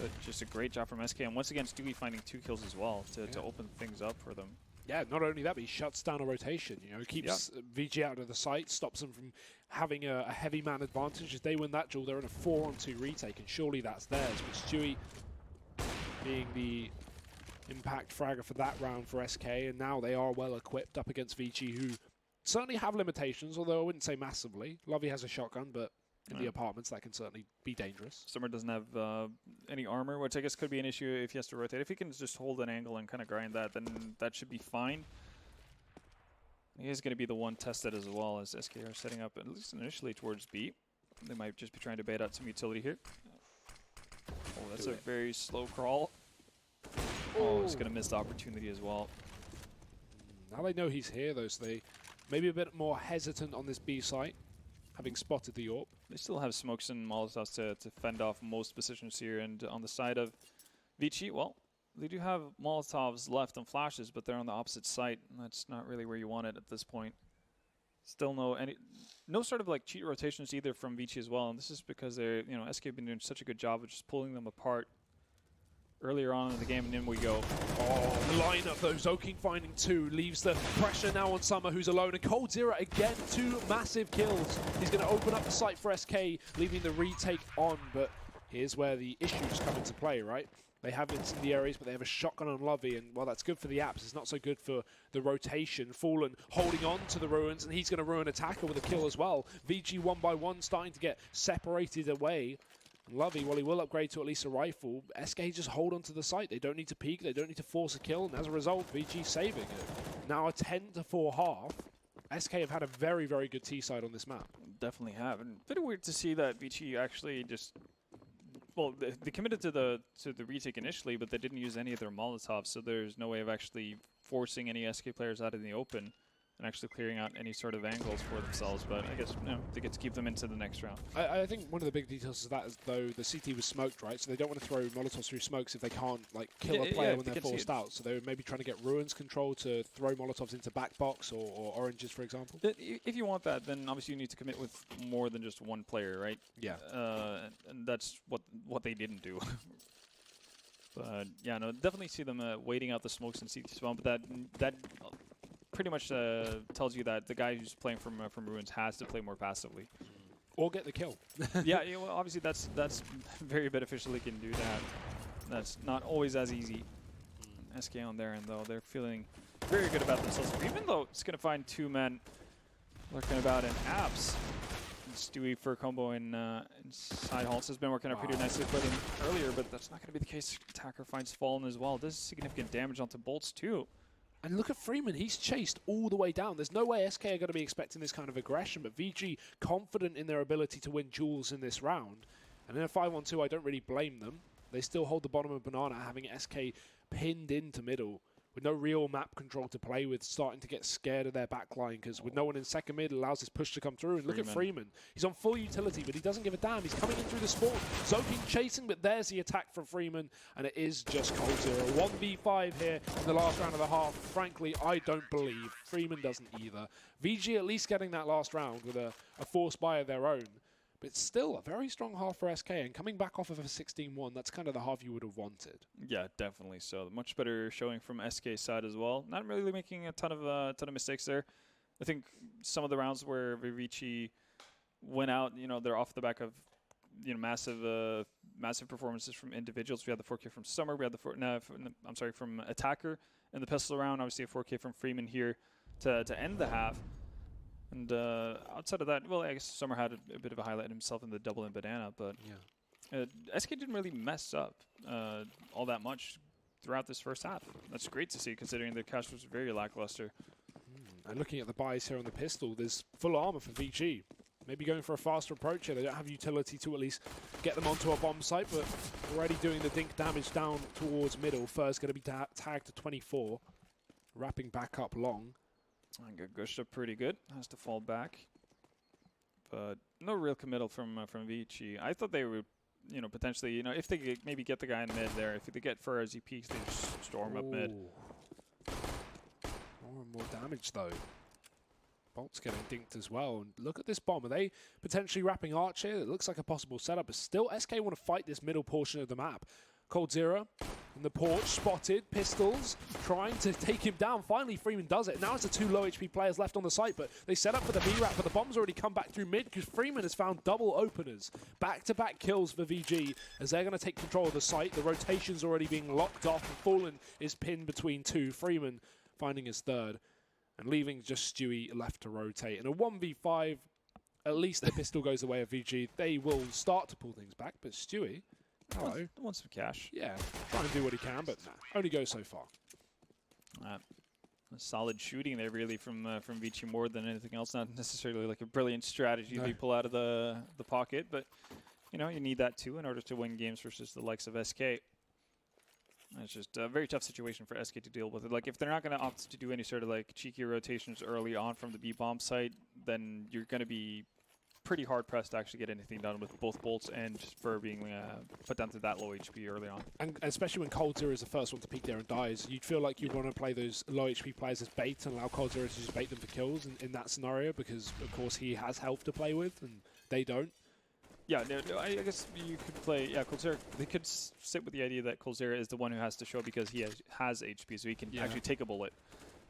But just a great job from SK, and once again, Stewie finding 2 kills as well to open things up for them. Yeah, not only that, but he shuts down a rotation. You know, he keeps VG out of the site, stops them from having a heavy man advantage. If they win that duel, they're in a 4-on-2 retake, and surely that's theirs. But Stewie being the impact fragger for that round for SK, and now they are well equipped up against VG, who certainly have limitations, although I wouldn't say massively. Lovey has a shotgun, but in the apartments. That can certainly be dangerous. Summer doesn't have any armor, which I guess could be an issue if he has to rotate. If he can just hold an angle and kind of grind that, then that should be fine. He is going to be the one tested as well, as SK are setting up, at least initially, towards B. They might just be trying to bait out some utility here. Oh, that's a very slow crawl. Oh, he's going to miss the opportunity as well. Now they know he's here, though, so they may be a bit more hesitant on this B site, having spotted the AWP. They still have smokes and Molotovs to fend off most positions here. And on the side of VG, well, they do have Molotovs left and flashes, but they're on the opposite site, and that's not really where you want it at this point. Still no sort of like cheat rotations either from VG as well, and this is because they're, SK have been doing such a good job of just pulling them apart earlier on in the game, and in we go. Oh, the lineup though, Zoking finding 2, leaves the pressure now on Summer, who's alone, and coldzera again, 2 massive kills. He's going to open up the site for SK, leaving the retake on, but here's where the issues come into play, right? They have incendiaries, but they have a shotgun on Lovey, and while that's good for the apps, it's not so good for the rotation. Fallen holding on to the ruins, and he's going to ruin Attacker with a kill as well. VG 1 by 1 starting to get separated away. Lovey, well, he will upgrade to at least a rifle. SK just hold on to the site. They don't need to peek. They don't need to force a kill. And as a result, VG saving it. Now a 10-4 half. SK have had a very, very good T side on this map. Definitely have. And a bit weird to see that VG actually just... Well, they committed to the retake initially, but they didn't use any of their Molotovs, so there's no way of actually forcing any SK players out in the open and actually clearing out any sort of angles for themselves. But I guess they get to keep them into the next round. I think one of the big details of that is, though, the CT was smoked, right? So they don't want to throw Molotovs through smokes if they can't like kill a player when they're forced out. So they were maybe trying to get Ruins control to throw Molotovs into back box or oranges, for example. If you want that, then obviously you need to commit with more than just one player, right? Yeah. And that's what they didn't do. But yeah, no, definitely see them waiting out the smokes and CT spawn. But that pretty much tells you that the guy who's playing from Ruins has to play more passively, or get the kill. Yeah, well, obviously that's very beneficial. He can do that. That's not always as easy. SK on there, and though they're feeling very good about themselves, even though it's going to find 2 men lurking about in apps. Stewie for combo in side halls has been working out pretty nicely for them earlier, but that's not going to be the case. Attacker finds Fallen as well. Does significant damage onto bolts too. And look at Freeman, he's chased all the way down. There's no way SK are going to be expecting this kind of aggression, but VG confident in their ability to win duels in this round. And in a 5-on-2, I don't really blame them. They still hold the bottom of Banana, having SK pinned into middle, with no real map control to play with, starting to get scared of their backline, because with no one in second mid, allows this push to come through. And look at Freeman. He's on full utility, but he doesn't give a damn. He's coming in through the spawn. Zoking chasing, but there's the attack from Freeman, and it is just coldzera. 1v5 here in the last round of the half. Frankly, I don't believe. Freeman doesn't either. VG at least getting that last round with a force buy of their own. But it's still a very strong half for SK, and coming back off of a 16-1, that's kind of the half you would have wanted. Yeah, definitely. So much better showing from SK's side as well. Not really making a ton of mistakes there. I think some of the rounds where Vici went out, they're off the back of massive performances from individuals. We had the 4K from Summer. We had the from Attacker in the pistol round. Obviously a 4K from Freeman here to end the half. And outside of that, well, I guess Summer had a bit of a highlight himself in the double and banana, but SK didn't really mess up all that much throughout this first half. That's great to see, considering their cash was very lackluster. And looking at the buys here on the pistol, there's full armor for VG. Maybe going for a faster approach here. They don't have utility to at least get them onto a bomb site, but already doing the dink damage down towards middle. Fur's going to be tagged to 24, wrapping back up long. And Gusha pretty good. Has to fall back. But no real committal from Vici. I thought they would, potentially, if they maybe get the guy in mid there. If they get Fur as he peeks, they just storm up mid. More and more damage, though. Bolt's getting dinked as well. And look at this bomb. Are they potentially wrapping Arch here? It looks like a possible setup. But still, SK want to fight this middle portion of the map. coldzera in the porch, spotted, pistols, trying to take him down. Finally, Freeman does it. Now it's the 2 low HP players left on the site, but they set up for the B-Wrap, but the bomb's already come back through mid because Freeman has found double openers. Back-to-back kills for VG as they're going to take control of the site. The rotation's already being locked off, and Fallen is pinned between 2. Freeman finding his 3rd and leaving just Stewie left to rotate. In a 1v5, at least the pistol goes the way of VG. They will start to pull things back, but Stewie, hello. Wants some cash. Yeah, trying to do what he can, but nah, only goes so far. Solid shooting there, really, from VG more than anything else. Not necessarily like a brilliant strategy they pull out of the pocket, but you know, you need that too in order to win games versus the likes of SK. It's just a very tough situation for SK to deal with. Like, if they're not going to opt to do any sort of like cheeky rotations early on from the B bomb site, then you're going to be pretty hard pressed to actually get anything done with both bolts and Spur being put down to that low HP early on. And especially when Cold Zero is the first one to peek there and dies, you'd feel like you want to play those low HP players as bait and allow Cold Zero to just bait them for kills in that scenario, because of course he has health to play with and they don't. Yeah, no, I guess you could play. Yeah, Coldzera. They could sit with the idea that Coldzera is the one who has to show because he has HP, so he can actually take a bullet.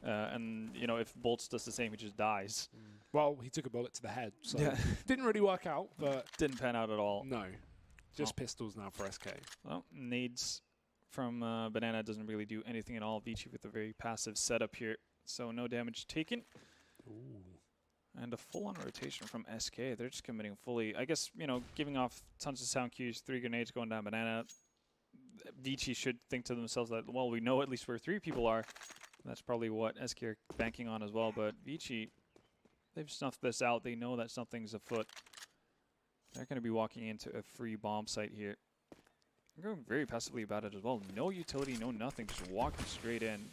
And you know, if Bolts does the same, he just dies. Well, he took a bullet to the head, so didn't really work out. But didn't pan out at all. No, just pistols now for SK. Well, nades from Banana doesn't really do anything at all. Vici with a very passive setup here, so no damage taken. Ooh. And a full-on rotation from SK. They're just committing fully. I guess, you know, giving off tons of sound cues, 3 grenades going down Banana. Vici should think to themselves that, well, we know at least where 3 people are. That's probably what SK are banking on as well. But Vici, they've snuffed this out. They know that something's afoot. They're going to be walking into a free bomb site here. They're going very passively about it as well. No utility, no nothing. Just walking straight in.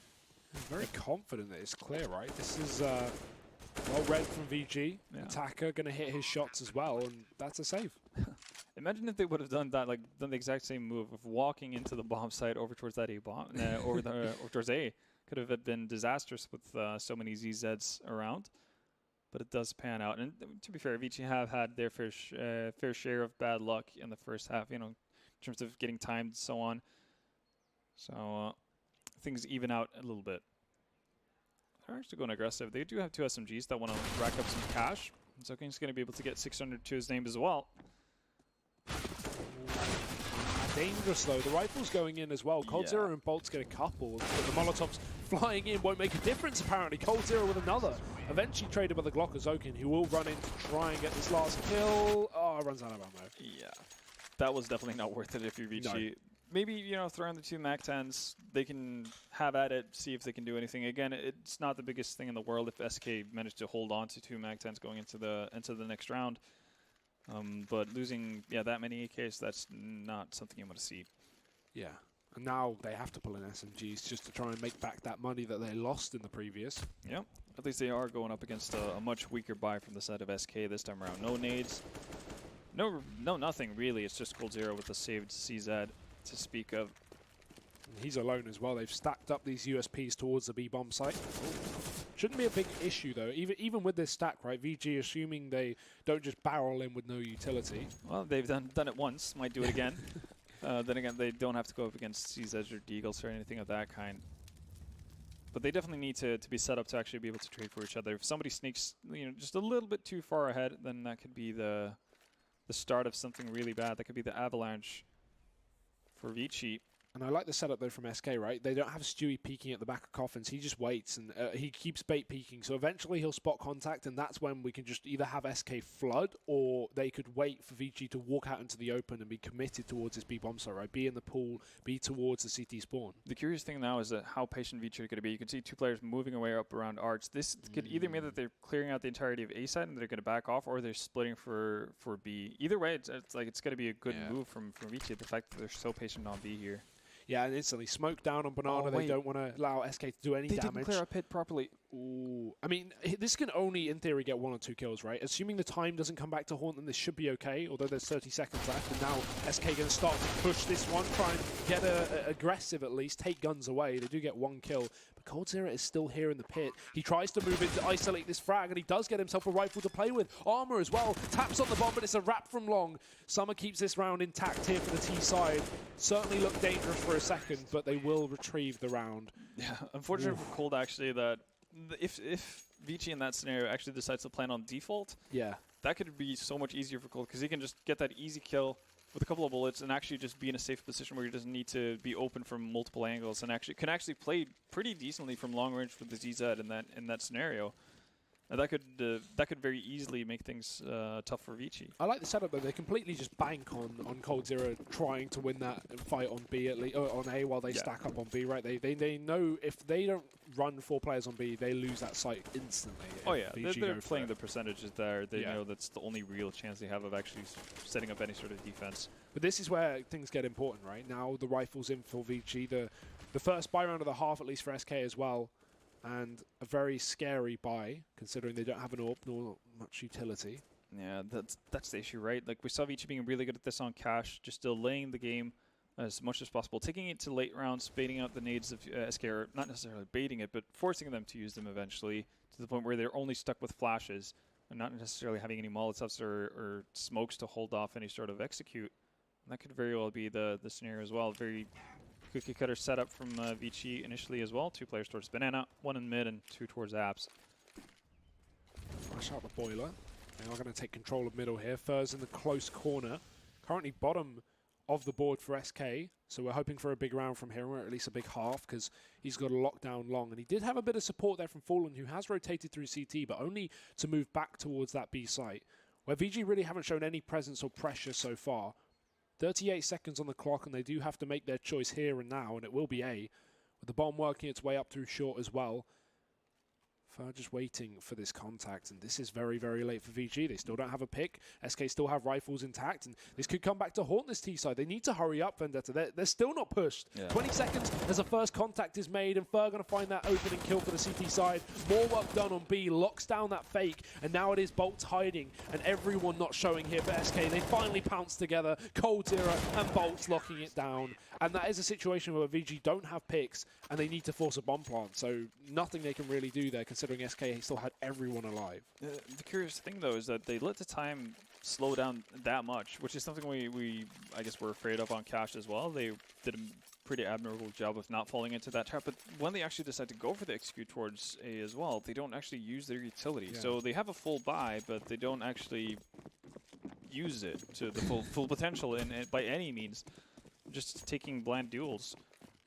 Very confident that it's clear, right? This is... well read from VG. Yeah. Attacker going to hit his shots as well, and that's a save. Imagine if they would have done that, like done the exact same move of walking into the bomb site over towards that A bomb, or towards A. Could have been disastrous with so many ZZs around, but it does pan out. And to be fair, VG have had their fair share of bad luck in the first half, you know, in terms of getting timed and so on. So things even out a little bit. They're actually going aggressive. They do have 2 SMGs that want to rack up some cash. So he's going to be able to get 600 to his name as well. Dangerous though. The rifle's going in as well. Cold Zero and Bolts get a couple. But the Molotovs flying in won't make a difference apparently. Cold Zero with another. Eventually traded by the Glock Zokin, who will run in to try and get this last kill. Oh, runs out of ammo. Yeah. That was definitely not worth it if you're VG. No. Maybe, you know, throw in the 2 Mac-10s. They can have at it, see if they can do anything. Again, it's not the biggest thing in the world if SK managed to hold on to 2 Mac-10s going into the next round. But losing, that many AKs, that's not something you want to see. Yeah, and now they have to pull in SMGs just to try and make back that money that they lost in the previous. Yeah, at least they are going up against a much weaker buy from the side of SK this time around. No nades, no nothing really. It's just Cold Zero with the saved CZ to speak of. And he's alone as well. They've stacked up these USPs towards the B-bomb site. Shouldn't be a big issue though, even with this stack, right? VG assuming they don't just barrel in with no utility. Well, they've done it once, might do it again. Then again, they don't have to go up against CZs or Deagles or anything of that kind. But they definitely need to be set up to actually be able to trade for each other. If somebody sneaks, you know, just a little bit too far ahead, then that could be the start of something really bad. That could be the avalanche for Vici. And I like the setup, though, from SK, right? They don't have Stewie peeking at the back of coffins. He just waits, and he keeps bait peeking. So eventually he'll spot contact, and that's when we can just either have SK flood, or they could wait for VG to walk out into the open and be committed towards this B-bomb site, right? Be in the pool, be towards the CT spawn. The curious thing now is that how patient VG are going to be. You can see 2 players moving away up around Arch. This could either mean that they're clearing out the entirety of A side and they're going to back off, or they're splitting for B. Either way, it's going to be a good move from VG, the fact that they're so patient on B here. Yeah, and instantly smoke down on Banana. They don't want to allow SK to do any damage. They didn't clear up hit properly. Ooh. I mean, this can only, in theory, get 1 or 2 kills, right? Assuming the time doesn't come back to haunt them, this should be okay, although there's 30 seconds left. And now SK going to start to push this one, try and get aggressive at least, take guns away. They do get 1 kill. But Cold Zero is still here in the pit. He tries to move in to isolate this frag, and he does get himself a rifle to play with. Armor as well. Taps on the bomb, but it's a wrap from long. Summer keeps this round intact here for the T side. Certainly looked dangerous for a second, but they will retrieve the round. Yeah, unfortunate for Cold, actually, that if VG in that scenario actually decides to plan on default, that could be so much easier for Cold, because he can just get that easy kill with a couple of bullets and actually just be in a safe position where he doesn't need to be open from multiple angles, and can actually play pretty decently from long range with the ZZ in that scenario. And that could very easily make things tough for Vici. I like the setup though. They completely just bank on Cold Zero trying to win that fight on B at least, on A while they stack up on B. Right? They know if they don't run 4 players on B, they lose that site instantly. Oh yeah, they're playing the percentages there. They know that's the only real chance they have of actually setting up any sort of defense. But this is where things get important, right? Now the rifle's in for Vici. The first buy round of the half, at least for SK as well. And a very scary buy, considering they don't have an AWP nor much utility. Yeah, that's the issue, right? Like, we saw Vici being really good at this on cash, just delaying the game as much as possible, taking it to late rounds, baiting out the nades of SK, or not necessarily baiting it, but forcing them to use them eventually, to the point where they're only stuck with flashes, and not necessarily having any Molotovs or smokes to hold off any sort of execute. And that could very well be the scenario as well. Very cookie cutter setup from Vici initially as well. 2 players towards Banana, 1 in mid and 2 towards Apps. Flash out the boiler. They are going to take control of middle here. Furs in the close corner. Currently bottom of the board for SK. So we're hoping for a big round from here, or at least a big half, because he's got a lockdown long. And he did have a bit of support there from Fallen, who has rotated through CT, but only to move back towards that B site, where VG really haven't shown any presence or pressure so far. 38 seconds on the clock, and they do have to make their choice here and now, and it will be A, with the bomb working its way up through short as well. Fur just waiting for this contact, and this is very, very late for VG. They still don't have a pick. SK still have rifles intact, and this could come back to haunt this T side. They need to hurry up, Vendetta. They're still not pushed. 20 seconds as the first contact is made, and Fur going to find that opening kill for the CT side. More work done on B, locks down that fake, and now it is Bolts hiding, and everyone not showing here for SK. They finally pounce together. Cold Zero and Bolts locking it down, and that is a situation where VG don't have picks, and they need to force a bomb plant, so nothing they can really do there, considering SK still had everyone alive. The curious thing, though, is that they let the time slow down that much, which is something we I guess, were afraid of on Cash as well. They did a pretty admirable job of not falling into that trap, but when they actually decide to go for the execute towards A as well, they don't actually use their utility. Yeah. So they have a full buy, but they don't actually use it to the full potential by any means. Just taking blind duels.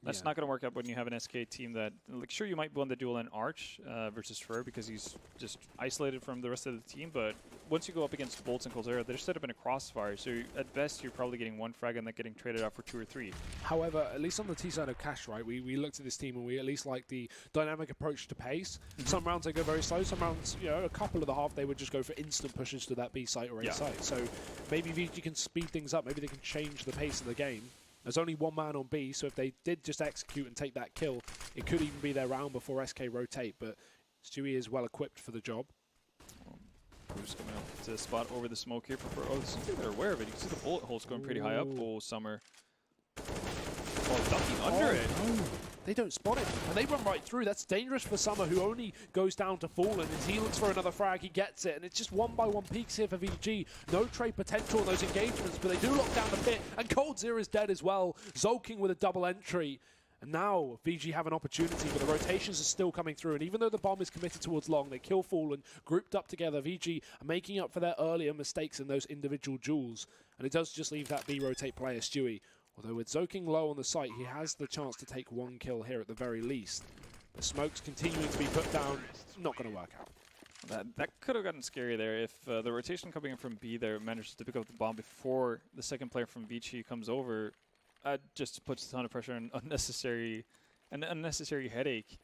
That's not going to work out when you have an SK team that, like, sure, you might win the duel in Arch versus Fur because he's just isolated from the rest of the team, but once you go up against Bolts and Colzera, they're set up in a crossfire, so at best you're probably getting 1 frag and then getting traded out for 2 or 3. However, at least on the T side of Cash, right, we looked at this team and we at least like the dynamic approach to pace. Some rounds they go very slow, some rounds, you know, a couple of the half they would just go for instant pushes to that B site or A site. So maybe VG can speed things up, maybe they can change the pace of the game. There's only 1 man on B, so if they did just execute and take that kill, it could even be their round before SK rotate, but Stewie is well equipped for the job. We're just coming up to spot over the smoke here. Oh, this is, they're aware of it. You can see the bullet holes going pretty high up. Oh, Summer. Oh, ducking under it. No. They don't spot it, and they run right through. That's dangerous for Summer, who only goes down to Fallen. As he looks for another frag, he gets it, and it's just 1-by-1 peaks here for VG. No trade potential in those engagements, but they do lock down the pit, and Cold Zero is dead as well. Zolking with a double entry. And now VG have an opportunity, but the rotations are still coming through. And even though the bomb is committed towards long, they kill Fallen, grouped up together. VG are making up for their earlier mistakes in those individual duels. And it does just leave that B rotate player, Stewie. Although with Zoking low on the site, he has the chance to take 1 kill here at the very least. The smoke's continuing to be put down. Not going to work out. That could have gotten scary there if the rotation coming in from B there manages to pick up the bomb before the second player from Vici comes over. Just puts a ton of pressure and an unnecessary headache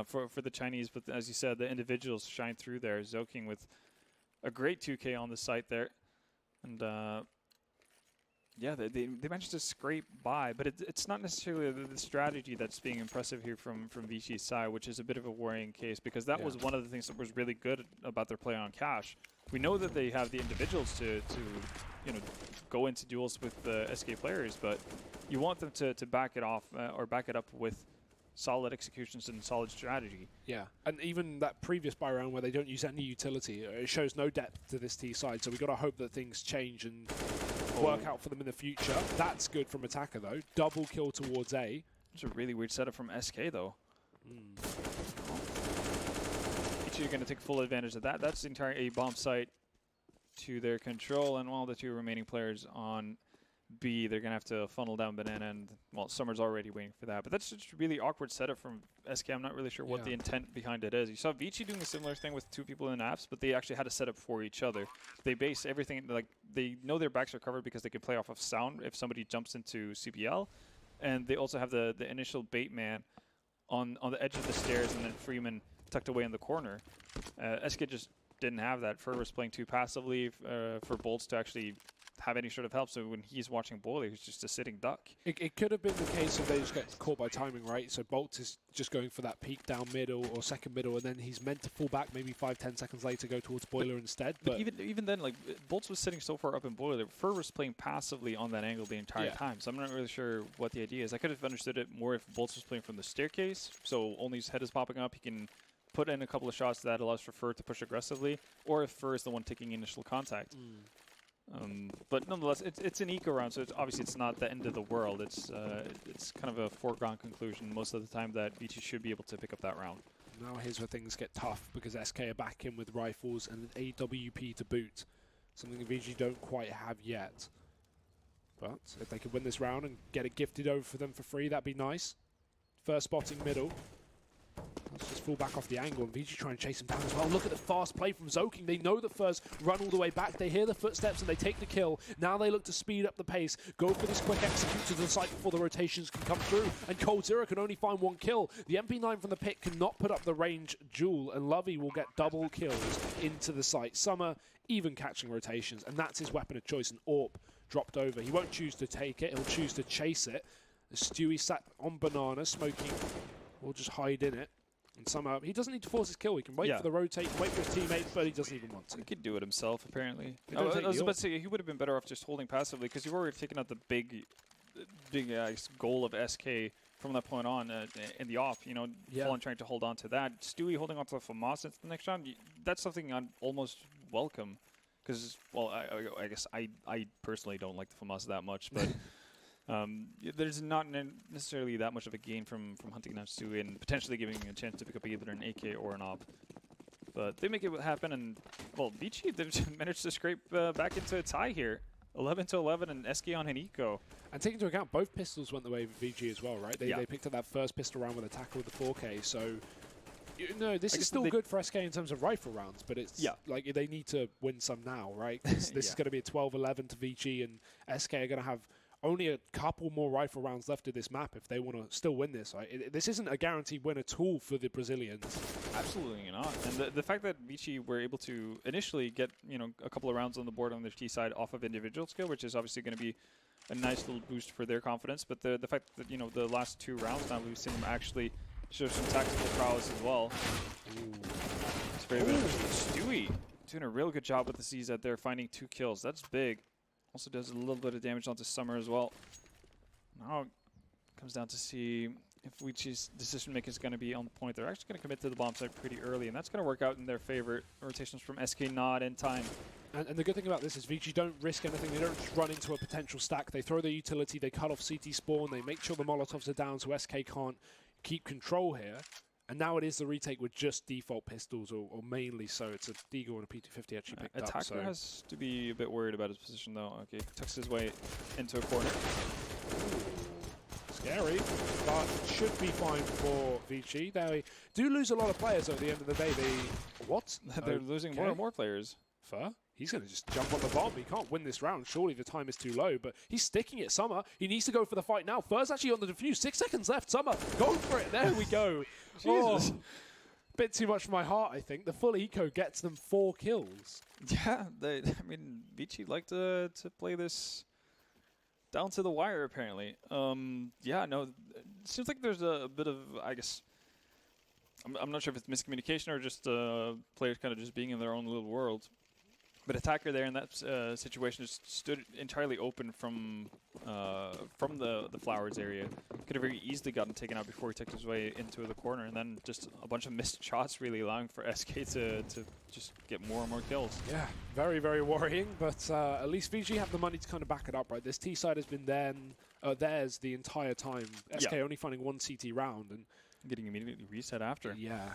for the Chinese. But as you said, the individuals shine through there. Zoking with a great 2K on the site there. And yeah, they managed to scrape by, but it's not necessarily the strategy that's being impressive here from Vici's side, which is a bit of a worrying case, because that was one of the things that was really good about their play on Cash. We know that they have the individuals to you know, go into duels with the SK players, but you want them to back it off or back it up with solid executions and solid strategy. Yeah, and even that previous buy round where they don't use any utility, it shows no depth to this T side, so we've got to hope that things change and work out for them in the future. That's good from Attacker, though. Double kill towards A. It's a really weird setup from SK, though. You're going to take full advantage of that. That's the entire A bomb site to their control, and all the 2 remaining players on B, they're going to have to funnel down banana, and, well, Summer's already waiting for that. But that's just a really awkward setup from SK. I'm not really sure what the intent behind it is. You saw VG doing a similar thing with 2 people in apps, but they actually had a setup for each other. They base everything, like, they know their backs are covered because they can play off of sound if somebody jumps into CPL. And they also have the initial bait man on the edge of the stairs, and then Freeman tucked away in the corner. SK just didn't have that. Fur was playing too passively for Bolts to actually have any sort of help. So when he's watching Boiler, he's just a sitting duck. It could have been the case if they just get caught by timing, right? So Bolts is just going for that peek down middle or second middle, and then he's meant to fall back maybe 5-10 seconds later, go towards Boiler instead. But even then, like, Bolts was sitting so far up in Boiler, Fur was playing passively on that angle the entire time. So I'm not really sure what the idea is. I could have understood it more if Bolts was playing from the staircase, so only his head is popping up. He can put in a couple of shots that allows for Fur to push aggressively, or if Fur is the one taking initial contact. But nonetheless, it's an eco round, so obviously it's not the end of the world. It's kind of a foregone conclusion most of the time that VG should be able to pick up that round. Now here's where things get tough, because SK are back in with rifles and an AWP to boot. Something that VG don't quite have yet. But if they could win this round and get it gifted over for them for free, that'd be nice. First spotting middle. Let's just fall back off the angle, and VG try and chase him down as well. Look at the fast play from Zoking. They know that first run all the way back. They hear the footsteps and they take the kill. Now they look to speed up the pace, go for this quick execute to the site before the rotations can come through. And Cold Zero can only find 1 kill. The MP9 from the pit cannot put up the range duel, and Lovey will get double kills into the site. Summer even catching rotations, and that's his weapon of choice. And AWP dropped over. He won't choose to take it. He'll choose to chase it. Stewie sat on banana, smoking. We'll just hide in it. And somehow, he doesn't need to force his kill. He can wait for the rotate, wait for his teammate, but he doesn't even want to. He could do it himself, apparently. I was about to say, he would have been better off just holding passively, because you've already taken out the big goal of SK from that point on in the off. You know, Fallen trying to hold on to that. Stewie holding on to the FAMAS into the next round, that's something I'd almost welcome. Because, well, I guess I personally don't like the FAMAS that much, but... there's not necessarily that much of a gain from hunting down Stewie and potentially giving him a chance to pick up either an AK or an AWP. But they make it happen, and, well, VG, they've managed to scrape back into a tie here. 11-11 and SK on an eco. And taking into account, both pistols went the way of VG as well, right? They picked up that first pistol round with a tackle with the 4K, so... No, this is still good for SK in terms of rifle rounds, but it's like they need to win some now, right? This is going to be a 12-11 to VG, and SK are going to have only a couple more rifle rounds left of this map if they want to still win this. Right? This isn't a guaranteed win at all for the Brazilians. Absolutely not. And the fact that VG were able to initially get a couple of rounds on the board on their T side off of individual skill, which is obviously going to be a nice little boost for their confidence. But the fact that the last 2 rounds now we've seen them actually show some tactical prowess as well. It's very good. Stewie doing a real good job with the CZ there, finding 2 kills. That's big. Also does a little bit of damage onto Summer as well. Now it comes down to see if VG's decision making is going to be on point. They're actually going to commit to the bomb site pretty early, and that's going to work out in their favor. Rotations from SK not in time. And the good thing about this is VG don't risk anything. They don't just run into a potential stack. They throw their utility, they cut off CT spawn, they make sure the Molotovs are down so SK can't keep control here. And now it is the retake with just default pistols, or mainly so. It's a Deagle and a P250 actually picked up. Attacker has to be a bit worried about his position, though. Okay, tucks his way into a corner. Scary, but should be fine for VG. They do lose a lot of players at the end of the day. They're losing more and more players. Fur? He's going to just jump on the bomb. He can't win this round. Surely the time is too low, but he's sticking it. Summer, he needs to go for the fight now. Fur's actually on the defuse. 6 seconds left. Summer, go for it. There we go. Jesus. Bit too much for my heart, I think. The full eco gets them 4 kills. Yeah, VG like to play this down to the wire, apparently. Yeah, no, it seems like there's a bit of, I guess, I'm not sure if it's miscommunication or just players kind of just being in their own little world. But Attacker there in that situation just stood entirely open from the flowers area. Could have very easily gotten taken out before he took his way into the corner, and then just a bunch of missed shots, really allowing for SK to just get more and more kills. Yeah, very, very worrying, but at least VG have the money to kind of back it up, right? This T side has been theirs the entire time. SK only finding 1 CT round and getting immediately reset after. Yeah.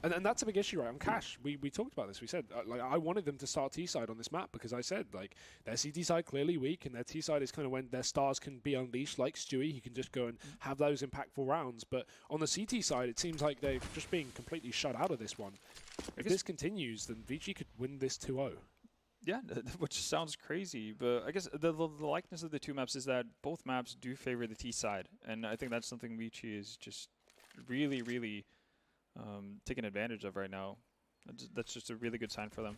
And that's a big issue, right? On Cash, we talked about this. We said, like, I wanted them to start T-side on this map because I said, like, their CT side clearly weak, and their T-side is kind of when their stars can be unleashed, like Stewie. He can just go and have those impactful rounds. But on the CT side, it seems like they're just being completely shut out of this one. If this continues, then VG could win this 2-0. Yeah, which sounds crazy, but I guess the likeness of the two maps is that both maps do favor the T side, and I think that's something Vici is just really, really taking advantage of right now. That's just a really good sign for them.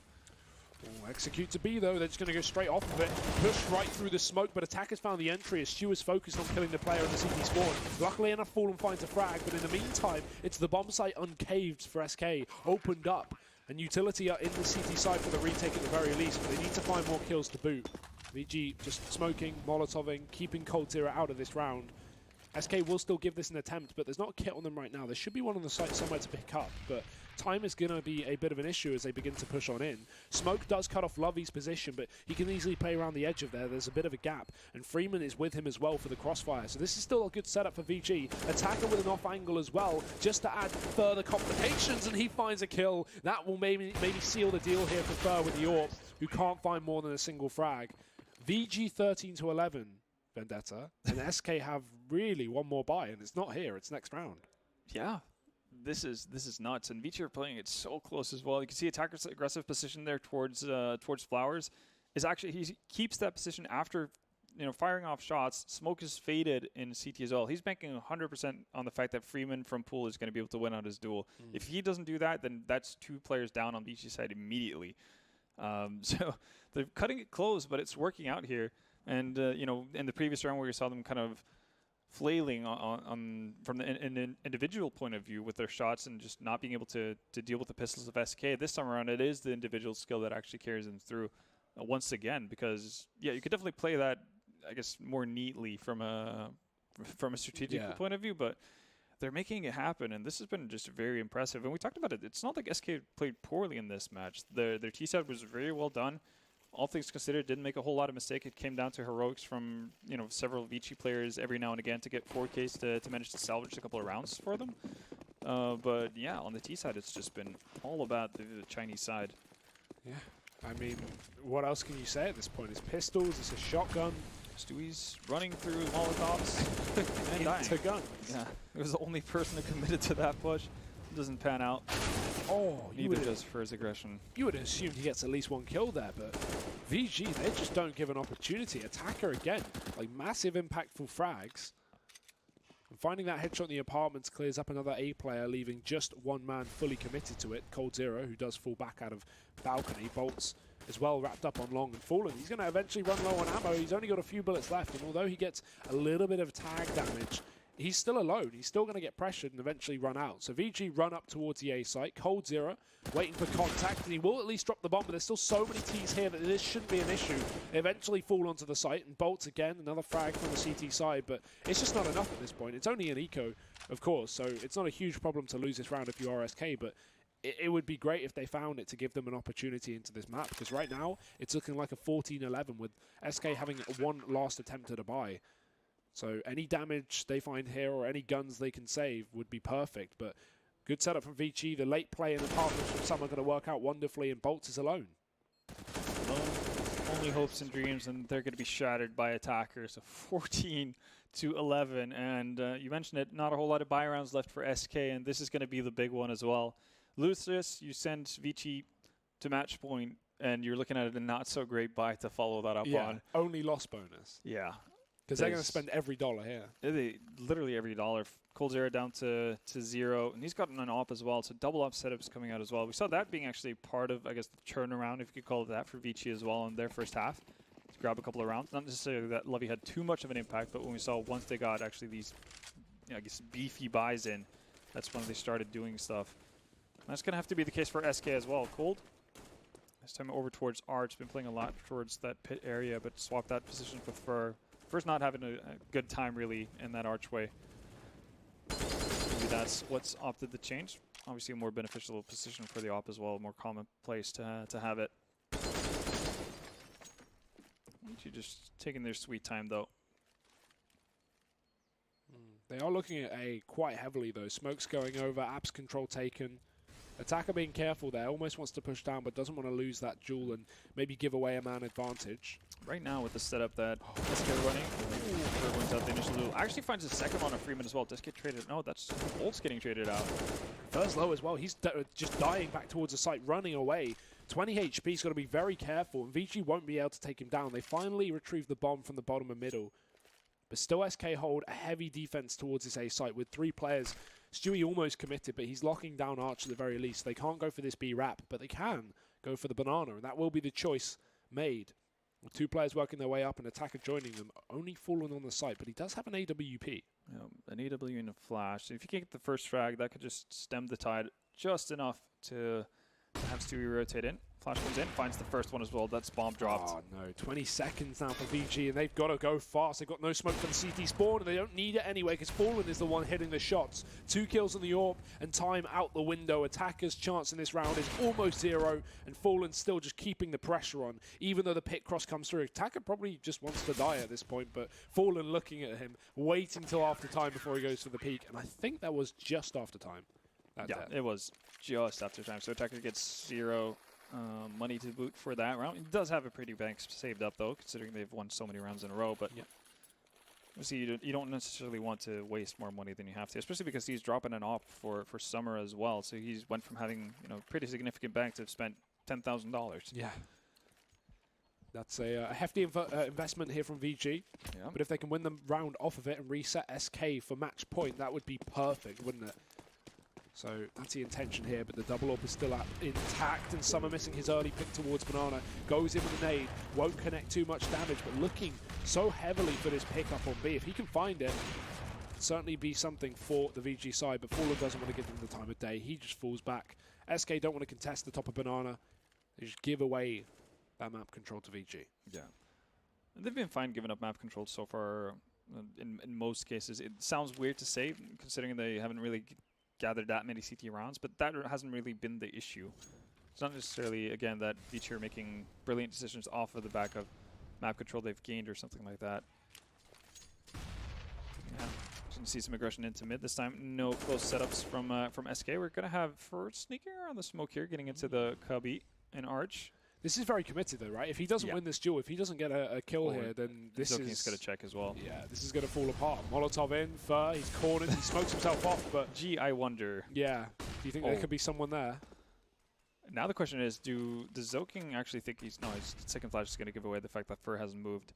Oh, execute to B though, they're just going to go straight off of it, push right through the smoke, but attackers found the entry as Stu is focused on killing the player in the CT spawn. Luckily enough, Fallen finds a frag, but in the meantime, it's the bomb site uncaved for SK, opened up. And utility are in the CT side for the retake at the very least, but they need to find more kills to boot. VG just smoking, molotoving, keeping Cold Zero out of this round. SK will still give this an attempt, but there's not a kit on them right now. There should be one on the site somewhere to pick up, but time is going to be a bit of an issue as they begin to push on in. Smoke does cut off Lovey's position, but he can easily play around the edge of there. There's a bit of a gap, and Freeman is with him as well for the crossfire. So this is still a good setup for VG. Attacker with an off angle as well, just to add further complications, and he finds a kill. That will maybe seal the deal here for Fur with the AWP, who can't find more than a single frag. VG 13-11. Vendetta, and SK have really one more buy, and it's not here, it's next round. Yeah, this is nuts, and Vici are playing it so close as well. You can see attacker's aggressive position there towards Flowers. Is actually, he keeps that position after firing off shots. Smoke is faded in CT as well. He's banking 100% on the fact that Freeman from Pool is going to be able to win out his duel. If he doesn't do that, then that's 2 players down on Vici's side immediately. So they're cutting it close, but it's working out here. And, in the previous round where you saw them kind of flailing on from an individual point of view with their shots and just not being able to deal with the pistols of SK, this time around it is the individual skill that actually carries them through once again. Because, yeah, you could definitely play that, I guess, more neatly from a strategic point of view, but they're making it happen, and this has been just very impressive. And we talked about it. It's not like SK played poorly in this match. Their T-side was very well done. All things considered, didn't make a whole lot of mistake. It came down to heroics from several Vici players every now and again to get 4Ks to manage to salvage a couple of rounds for them. But yeah, on the T side, it's just been all about the Chinese side. Yeah, I mean, what else can you say at this point? It's pistols, it's a shotgun. Stewie's running through Molotovs and dying. Into guns. Yeah, he was the only person who committed to that push. It doesn't pan out. Oh, neither does for his aggression. You would have assumed he gets at least 1 kill there, but VG, they just don't give an opportunity. Attacker again, like massive impactful frags. And finding that headshot in the apartments clears up another A player, leaving just 1 man fully committed to it. Cold Zero, who does fall back out of balcony. Bolts as well wrapped up on long and fallen. He's going to eventually run low on ammo. He's only got a few bullets left, and although he gets a little bit of tag damage, he's still alone. He's still going to get pressured and eventually run out. So VG run up towards the A site. Cold Zero waiting for contact, and he will at least drop the bomb, but there's still so many Ts here that this shouldn't be an issue. They eventually fall onto the site, and Bolts again, another frag from the CT side, but it's just not enough at this point. It's only an eco, of course, so it's not a huge problem to lose this round if you are SK, but it would be great if they found it to give them an opportunity into this map, because right now it's looking like a 14-11 with SK having 1 last attempt at a buy. So any damage they find here or any guns they can save would be perfect. But good setup from Vici. The late play in the partnership from some are going to work out wonderfully, and Bolts is alone. Well, only hopes and dreams, and they're going to be shattered by attackers. So 14-11, and you mentioned it, not a whole lot of buy rounds left for SK, and this is going to be the big one as well. Lose this, you send Vici to match point, and you're looking at a not so great buy to follow that up on. Only loss bonus. Yeah. Because they're going to spend every dollar here. Literally every dollar. Cold Zero down to 0. And he's gotten an op as well. So double op setups coming out as well. We saw that being actually part of, I guess, the turnaround, if you could call it that, for Vici as well in their first half. To grab a couple of rounds. Not necessarily that Lovey had too much of an impact, but when we saw once they got actually these, I guess, beefy buys in, that's when they started doing stuff. And that's going to have to be the case for SK as well. Cold. This time over towards Arch. Been playing a lot towards that pit area, but swapped that position with Fur. First, not having a good time, really, in that archway. Maybe that's what's opted to change. Obviously, a more beneficial position for the op as well, a more common place to have it. You're just taking their sweet time, though. They are looking at A quite heavily, though. Smoke's going over, apps control taken. Attacker being careful there, almost wants to push down, but doesn't want to lose that duel and maybe give away a man advantage. Right now with the setup that SK running, wins out the initial duel. Actually finds a second one on Freeman as well. Does get traded? No, that's Bolt's getting traded out. First low as well. He's just dying back towards the site, running away. 20 HP, he's got to be very careful, and VG won't be able to take him down. They finally retrieve the bomb from the bottom and middle. But still SK hold a heavy defense towards this A site with 3 players. Stewie almost committed, but he's locking down Arch at the very least. They can't go for this B wrap, but they can go for the banana, and that will be the choice made. With 2 players working their way up and Attacker joining them, only Fallen on the site, but he does have an AWP. An AW and a flash. So if you can get the first frag, that could just stem the tide just enough to have Stewie rotate in. Flash comes in, finds the first one as well. That's bomb dropped. Oh no, 20 seconds now for VG, and they've got to go fast. They've got no smoke for the CT spawn, and they don't need it anyway, because Fallen is the one hitting the shots. 2 kills on the AWP, and time out the window. Attacker's chance in this round is almost 0, and Fallen still just keeping the pressure on, even though the pit cross comes through. Attacker probably just wants to die at this point, but Fallen looking at him, waiting till after time before he goes for the peak, and I think that was just after time. It was just after time. So Attacker gets 0 money to boot for that round. He does have a pretty bank saved up, though, considering they've won so many rounds in a row. But see, you don't necessarily want to waste more money than you have to, especially because he's dropping an op for summer as well. So he's went from having pretty significant bank to have spent $10,000. Yeah. That's a hefty investment here from VG. Yeah. But if they can win the round off of it and reset SK for match point, that would be perfect, wouldn't it? So that's the intention here, but the double AWP is still intact, and Summer missing his early pick towards Banana. Goes in with a nade, won't connect too much damage, but looking so heavily for this pickup on B. If he can find it, certainly be something for the VG side, but Fallen doesn't want to give them the time of day. He just falls back. SK don't want to contest the top of Banana. They just give away that map control to VG. Yeah. And they've been fine giving up map control so far in most cases. It sounds weird to say, considering they haven't really gathered that many CT rounds, but that hasn't really been the issue. It's not necessarily, again, that VG are making brilliant decisions off of the back of map control they've gained or something like that. Yeah, you can see some aggression into mid this time. No close setups from SK. We're going to have first sneaker on the smoke here, getting into the cubby and Arch. This is very committed, though, right? If he doesn't win this duel, if he doesn't get a kill here, then this is going to check as well. Yeah, this is going to fall apart. Molotov in, Fur, he's cornered, he smokes himself off, but... Gee, I wonder. Yeah. Do you think there could be someone there? Now the question is, does Zoking actually think he's... No, his second flash is going to give away the fact that Fur hasn't moved.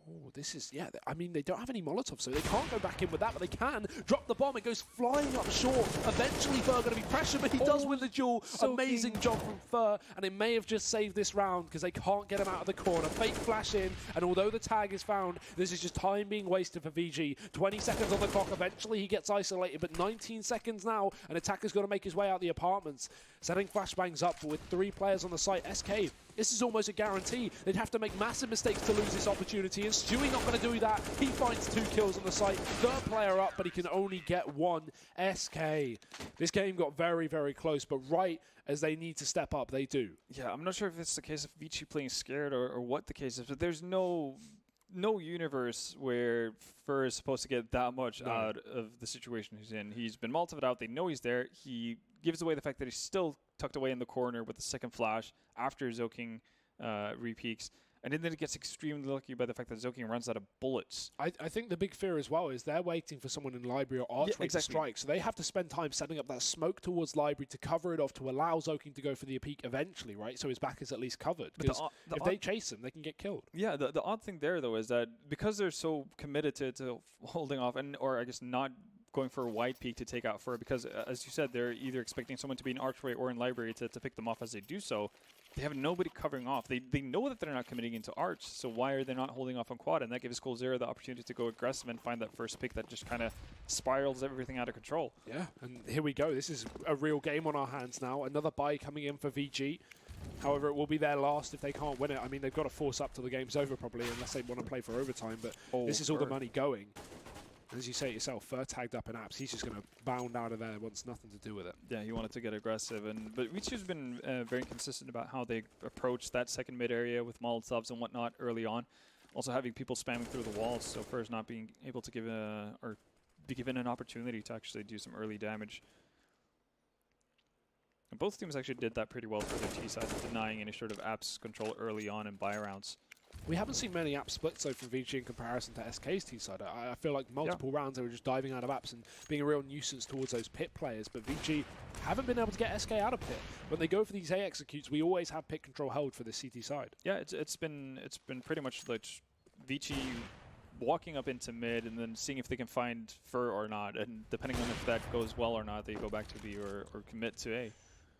Oh, this is, yeah, I mean, they don't have any Molotov, so they can't go back in with that, but they can drop the bomb. It goes flying up short. Eventually, Fur going to be pressured, but he does win the duel. Amazing job from Fur, and it may have just saved this round because they can't get him out of the corner. Fake flash in, and although the tag is found, this is just time being wasted for VG. 20 seconds on the clock. Eventually, he gets isolated, but 19 seconds now, and Attacker's got to make his way out the apartments. Setting flashbangs up with 3 players on the site. SK, this is almost a guarantee. They'd have to make massive mistakes to lose this opportunity, and Stewie not going to do that. He finds 2 kills on the site. 3rd player up, but he can only get 1. SK. This game got very, very close, but right as they need to step up, they do. Yeah, I'm not sure if it's the case of VG playing scared or what the case is, but there's no universe where Fur is supposed to get that much out of the situation he's in. He's been Molotov out. They know he's there. He gives away the fact that he's still tucked away in the corner with the second flash after Zoking repeaks. And then it gets extremely lucky by the fact that Zoking runs out of bullets. I think the big fear as well is they're waiting for someone in Library or Arch to strike. So they have to spend time setting up that smoke towards Library to cover it off to allow Zoking to go for the peak eventually, right? So his back is at least covered. Because if they chase him, they can get killed. Yeah, the odd thing there, though, is that because they're so committed to holding off, or I guess not going for a wide peak to take out Fur, because as you said, they're either expecting someone to be in Archway or in Library to pick them off as they do so. They have nobody covering off. They know that they're not committing into Arch, so why are they not holding off on Quad? And that gives Goal Zero the opportunity to go aggressive and find that first pick that just kind of spirals everything out of control. Yeah, and here we go. This is a real game on our hands now. Another buy coming in for VG. However, it will be their last if they can't win it. I mean, they've got to force up till the game's over probably, unless they want to play for overtime. But this is all the money going. As you say it yourself, Fur tagged up in apps. He's just going to bound out of there. Wants nothing to do with it. Yeah, he wanted to get aggressive. But Vichi's been very consistent about how they approach that second mid area with Molotovs and whatnot early on. Also having people spamming through the walls, so Fur's not being able to give or be given an opportunity to actually do some early damage. And both teams actually did that pretty well for their T side, denying any sort of apps control early on in buy rounds. We haven't seen many app splits though from VG in comparison to SK's T side. I feel like multiple rounds they were just diving out of apps and being a real nuisance towards those pit players. But VG haven't been able to get SK out of pit. When they go for these A executes, we always have pit control held for the CT side. Yeah, it's been pretty much like VG walking up into mid and then seeing if they can find fur or not, and depending on if that goes well or not, they go back to B or commit to A.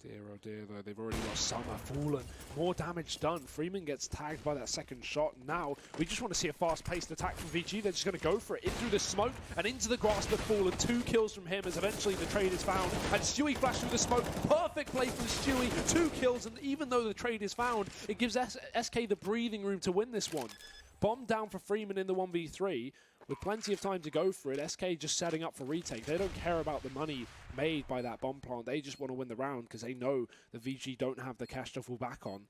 Dear oh dear though, they've already lost Summer, Fallen, more damage done. Freeman gets tagged by that second shot. Now, we just want to see a fast-paced attack from VG. They're just going to go for it, in through the smoke and into the grasp of Fallen. 2 kills from him as eventually the trade is found. And Stewie flashed through the smoke. Perfect play from Stewie. 2 kills, and even though the trade is found, it gives SK the breathing room to win this one. Bomb down for Freeman in the 1v3. With plenty of time to go for it, SK just setting up for retake. They don't care about the money made by that bomb plant. They just want to win the round because they know the VG don't have the cash to fall back on.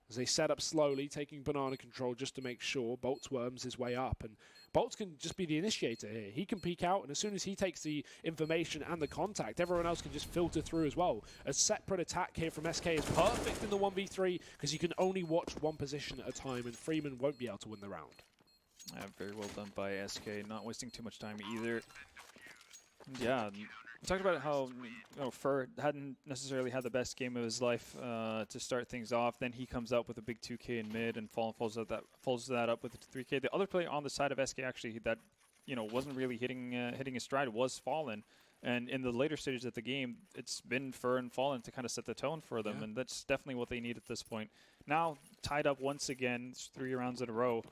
As they set up slowly, taking banana control just to make sure. Boltz worms his way up, and Boltz can just be the initiator here. He can peek out, and as soon as he takes the information and the contact, everyone else can just filter through as well. A separate attack here from SK is perfect in the 1v3 because you can only watch one position at a time, and Freeman won't be able to win the round. Very well done by SK, not wasting too much time either. And yeah, we talked about how Fur hadn't necessarily had the best game of his life to start things off. Then he comes out with a big 2K in mid and follows that up with a 3K. The other player on the side of SK actually that wasn't really hitting his stride was Fallen. And in the later stages of the game, it's been Fur and Fallen to kind of set the tone for them, and that's definitely what they need at this point. Now tied up once again, 3 rounds in a row.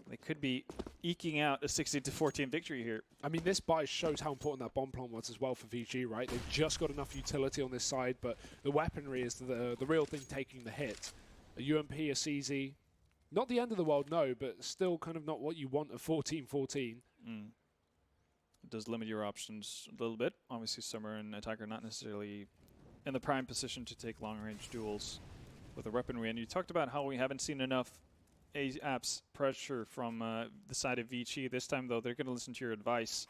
They could be eking out a 16-14 victory here. I mean, this buy shows how important that bomb plant was as well for VG, right? They've just got enough utility on this side, but the weaponry is the real thing taking the hit. A UMP, a CZ, not the end of the world, no, but still kind of not what you want at 14-14. It does limit your options a little bit. Obviously, Summer and Attacker not necessarily in the prime position to take long-range duels with the weaponry. And you talked about how we haven't seen enough apps pressure from the side of VG. This time, though, they're going to listen to your advice.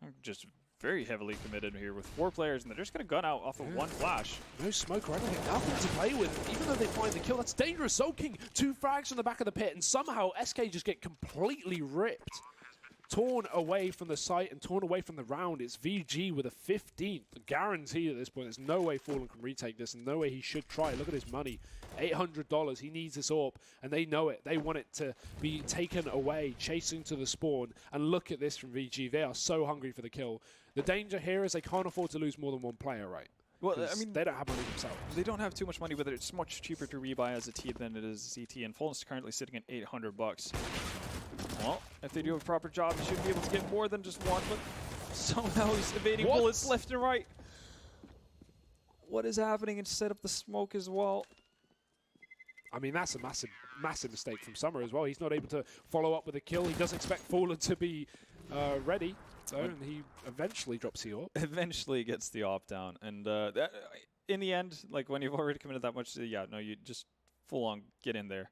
I'm just very heavily committed here with 4 players, and they're just going to gun out off of 1 flash. No smoke or anything, nothing to play with. Even though they find the kill, that's dangerous. Soaking 2 frags from the back of the pit, and somehow SK just get completely ripped. Torn away from the site and torn away from the round. It's VG with a 15th. Guaranteed at this point. There's no way Fallen can retake this, and no way he should try. Look at his money. $800. He needs this AWP, and they know it. They want it to be taken away, chasing to the spawn. And look at this from VG. They are so hungry for the kill. The danger here is they can't afford to lose more than 1 player, right? Well, I mean, they don't have money themselves. They don't have too much money, but it's much cheaper to rebuy as a T than it is a CT, and Fallen's currently sitting at $800. Well, if they do a proper job, you should be able to get more than just 1, but somehow he's evading bullets left and right. What is happening? And set up the smoke as well. I mean, that's a massive, massive mistake from Summer as well. He's not able to follow up with a kill. He does expect Fallen to be ready, so, and he eventually drops the AWP. Eventually gets the AWP down, and that, in the end, like when you've already committed that much, yeah, no, you just full on get in there,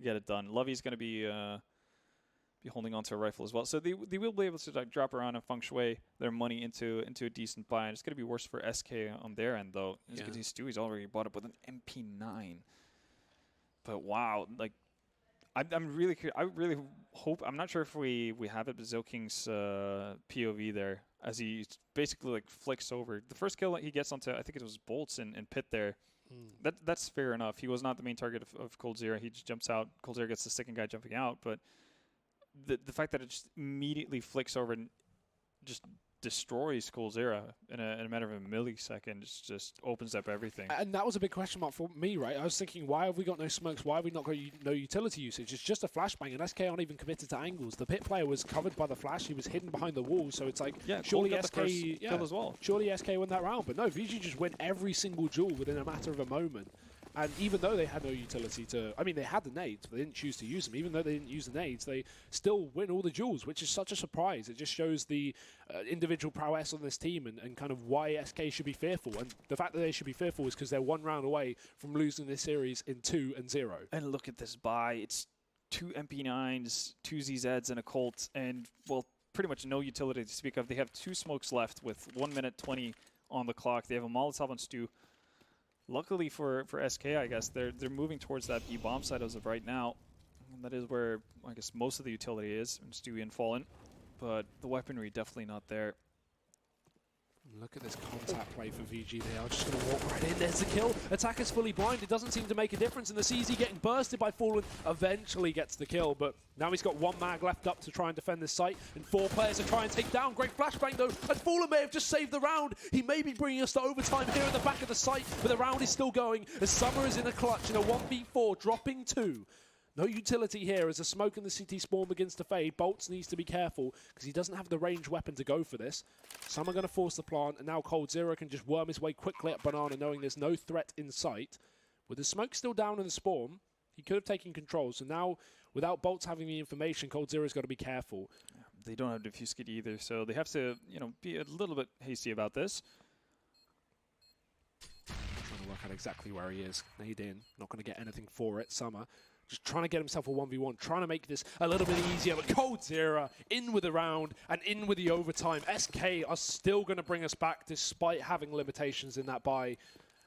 get it done. Lovey's going to be holding onto a rifle as well, so they will be able to like drop around and feng shui their money into a decent buy. And it's going to be worse for SK on their end though. As you can see, Stewie's already bought up with an MP9. But wow, like I'm really curious. I really hope. I'm not sure if we have it, but Zoking's POV there as he basically like flicks over. The first kill he gets onto, I think it was Boltz in pit there. That's fair enough. He was not the main target of coldzera. He just jumps out. coldzera gets the second guy jumping out, but the fact that it just immediately flicks over and just destroys coldzera in a matter of a millisecond just opens up everything. And that was a big question mark for me, right? I was thinking, why have we got no smokes? Why have we not got no utility usage? It's just a flashbang, and SK aren't even committed to angles. The pit player was covered by the flash. He was hidden behind the wall, so it's like, surely SK kill as well. Surely SK win that round, but no, VG just win every single duel within a matter of a moment. And even though they had no utility to... I mean, they had the nades, but they didn't choose to use them. Even though they didn't use the nades, they still win all the duels, which is such a surprise. It just shows the individual prowess on this team and kind of why SK should be fearful. And the fact that they should be fearful is because they're 1 round away from losing this series in 2-0. And look at this buy. It's 2 MP9s, 2 ZZs, and a Colt, and, well, pretty much no utility to speak of. They have 2 smokes left with 1 minute 20 on the clock. They have a Molotov on Stu. Luckily for SK, I guess, they're moving towards that B bomb site as of right now. And that is where, I guess, most of the utility is, and Stewie and Fallen. But the weaponry definitely not there. Look at this contact play for VG. They are just going to walk right in. There's the kill. Attacker's fully blind. It doesn't seem to make a difference. And the CZ getting bursted by Fallen eventually gets the kill. But now he's got one mag left up to try and defend this site. And 4 players to try and take down. Great flashbang though. And Fallen may have just saved the round. He may be bringing us to overtime here in the back of the site. But the round is still going as Summer is in a clutch in a 1v4, dropping 2. No utility here as the smoke in the CT spawn begins to fade. Bolts needs to be careful because he doesn't have the ranged weapon to go for this. Some are going to force the plant, and now Cold Zero can just worm his way quickly at Banana, knowing there's no threat in sight. With the smoke still down in the spawn, he could have taken control. So now, without Bolts having the information, Cold Zero's got to be careful. They don't have Diffuse Kit either, so they have to, be a little bit hasty about this. Trying to work out exactly where he is. Nade in, not going to get anything for it. Summer just trying to get himself a 1v1, trying to make this a little bit easier. But Cold Zero in with the round and in with the overtime. SK are still going to bring us back despite having limitations in that buy.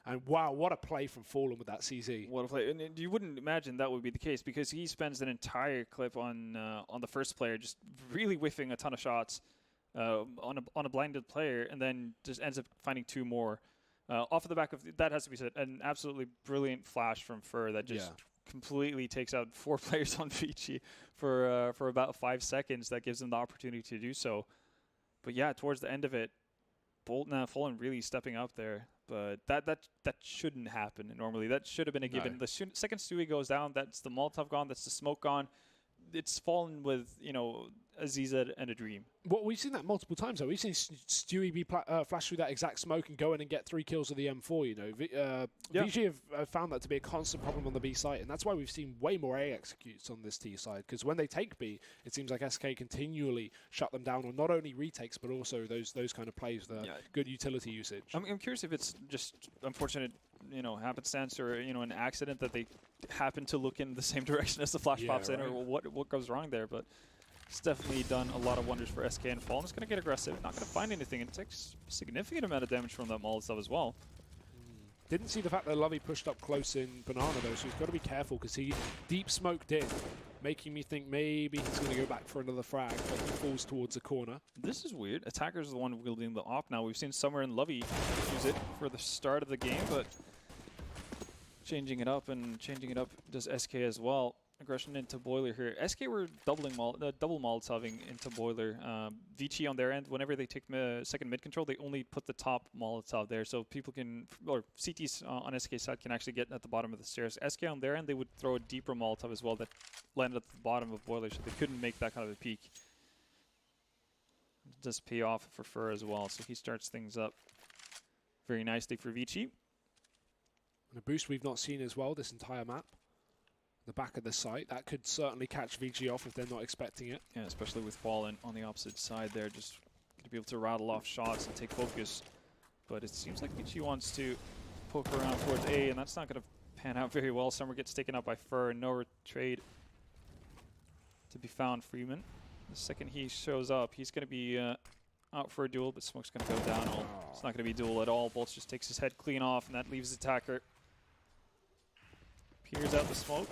And wow, what a play from Fallen with that CZ. What a play. And you wouldn't imagine that would be the case because he spends an entire clip on the first player just really whiffing a ton of shots on a blinded player and then just ends up finding 2 more. Off of the back of, that has to be said, an absolutely brilliant flash from Fur that just completely takes out 4 players on VG for about 5 seconds. That gives them the opportunity to do so. But yeah, towards the end of it, Fallen really stepping up there. But that shouldn't happen normally. That should have been a given. No. The second Stewie goes down, that's the Molotov gone, that's the smoke gone. It's Fallen with, a ZZ and a Dream. Well, we've seen that multiple times, though. We've seen Stewie be flash through that exact smoke and go in and get 3 kills with the M4, VG have found that to be a constant problem on the B site, and that's why we've seen way more A executes on this T side, because when they take B, it seems like SK continually shut them down on not only retakes, but also those kind of plays with good utility usage. I'm curious if it's just unfortunate, happenstance or, an accident that they happen to look in the same direction as the flash pops in, or what goes wrong there, but it's definitely done a lot of wonders for SK, and Fallen's going to get aggressive, not going to find anything, and it takes a significant amount of damage from that Molotov as well. Didn't see the fact that Lovey pushed up close in Banana though, so he's got to be careful because he deep smoked in, making me think maybe he's going to go back for another frag, but he falls towards the corner. This is weird. Attacker's the one wielding the op now. We've seen Summer and Lovey use it for the start of the game, but changing it up does SK as well. Aggression into Boiler here. SK were double Molotoving into Boiler. VG on their end, whenever they take second mid control, they only put the top Molotov there, so people can, or CTs on SK side can actually get at the bottom of the stairs. SK on their end, they would throw a deeper Molotov as well that landed at the bottom of Boiler, so they couldn't make that kind of a peak. It does pay off for Fur as well, so he starts things up very nicely for VG. And a boost we've not seen as well this entire map. The back of the site. That could certainly catch VG off if they're not expecting it. Yeah, especially with Fallen on the opposite side there, just going to be able to rattle off shots and take focus. But it seems like VG wants to poke around towards A, and that's not going to pan out very well. Summer gets taken out by Fur, and no trade to be found. Freeman, the second he shows up, he's going to be out for a duel, but Smoke's going to go down. Oh, it's not going to be a duel at all. Bolts just takes his head clean off, and that leaves the attacker. Peers out the smoke.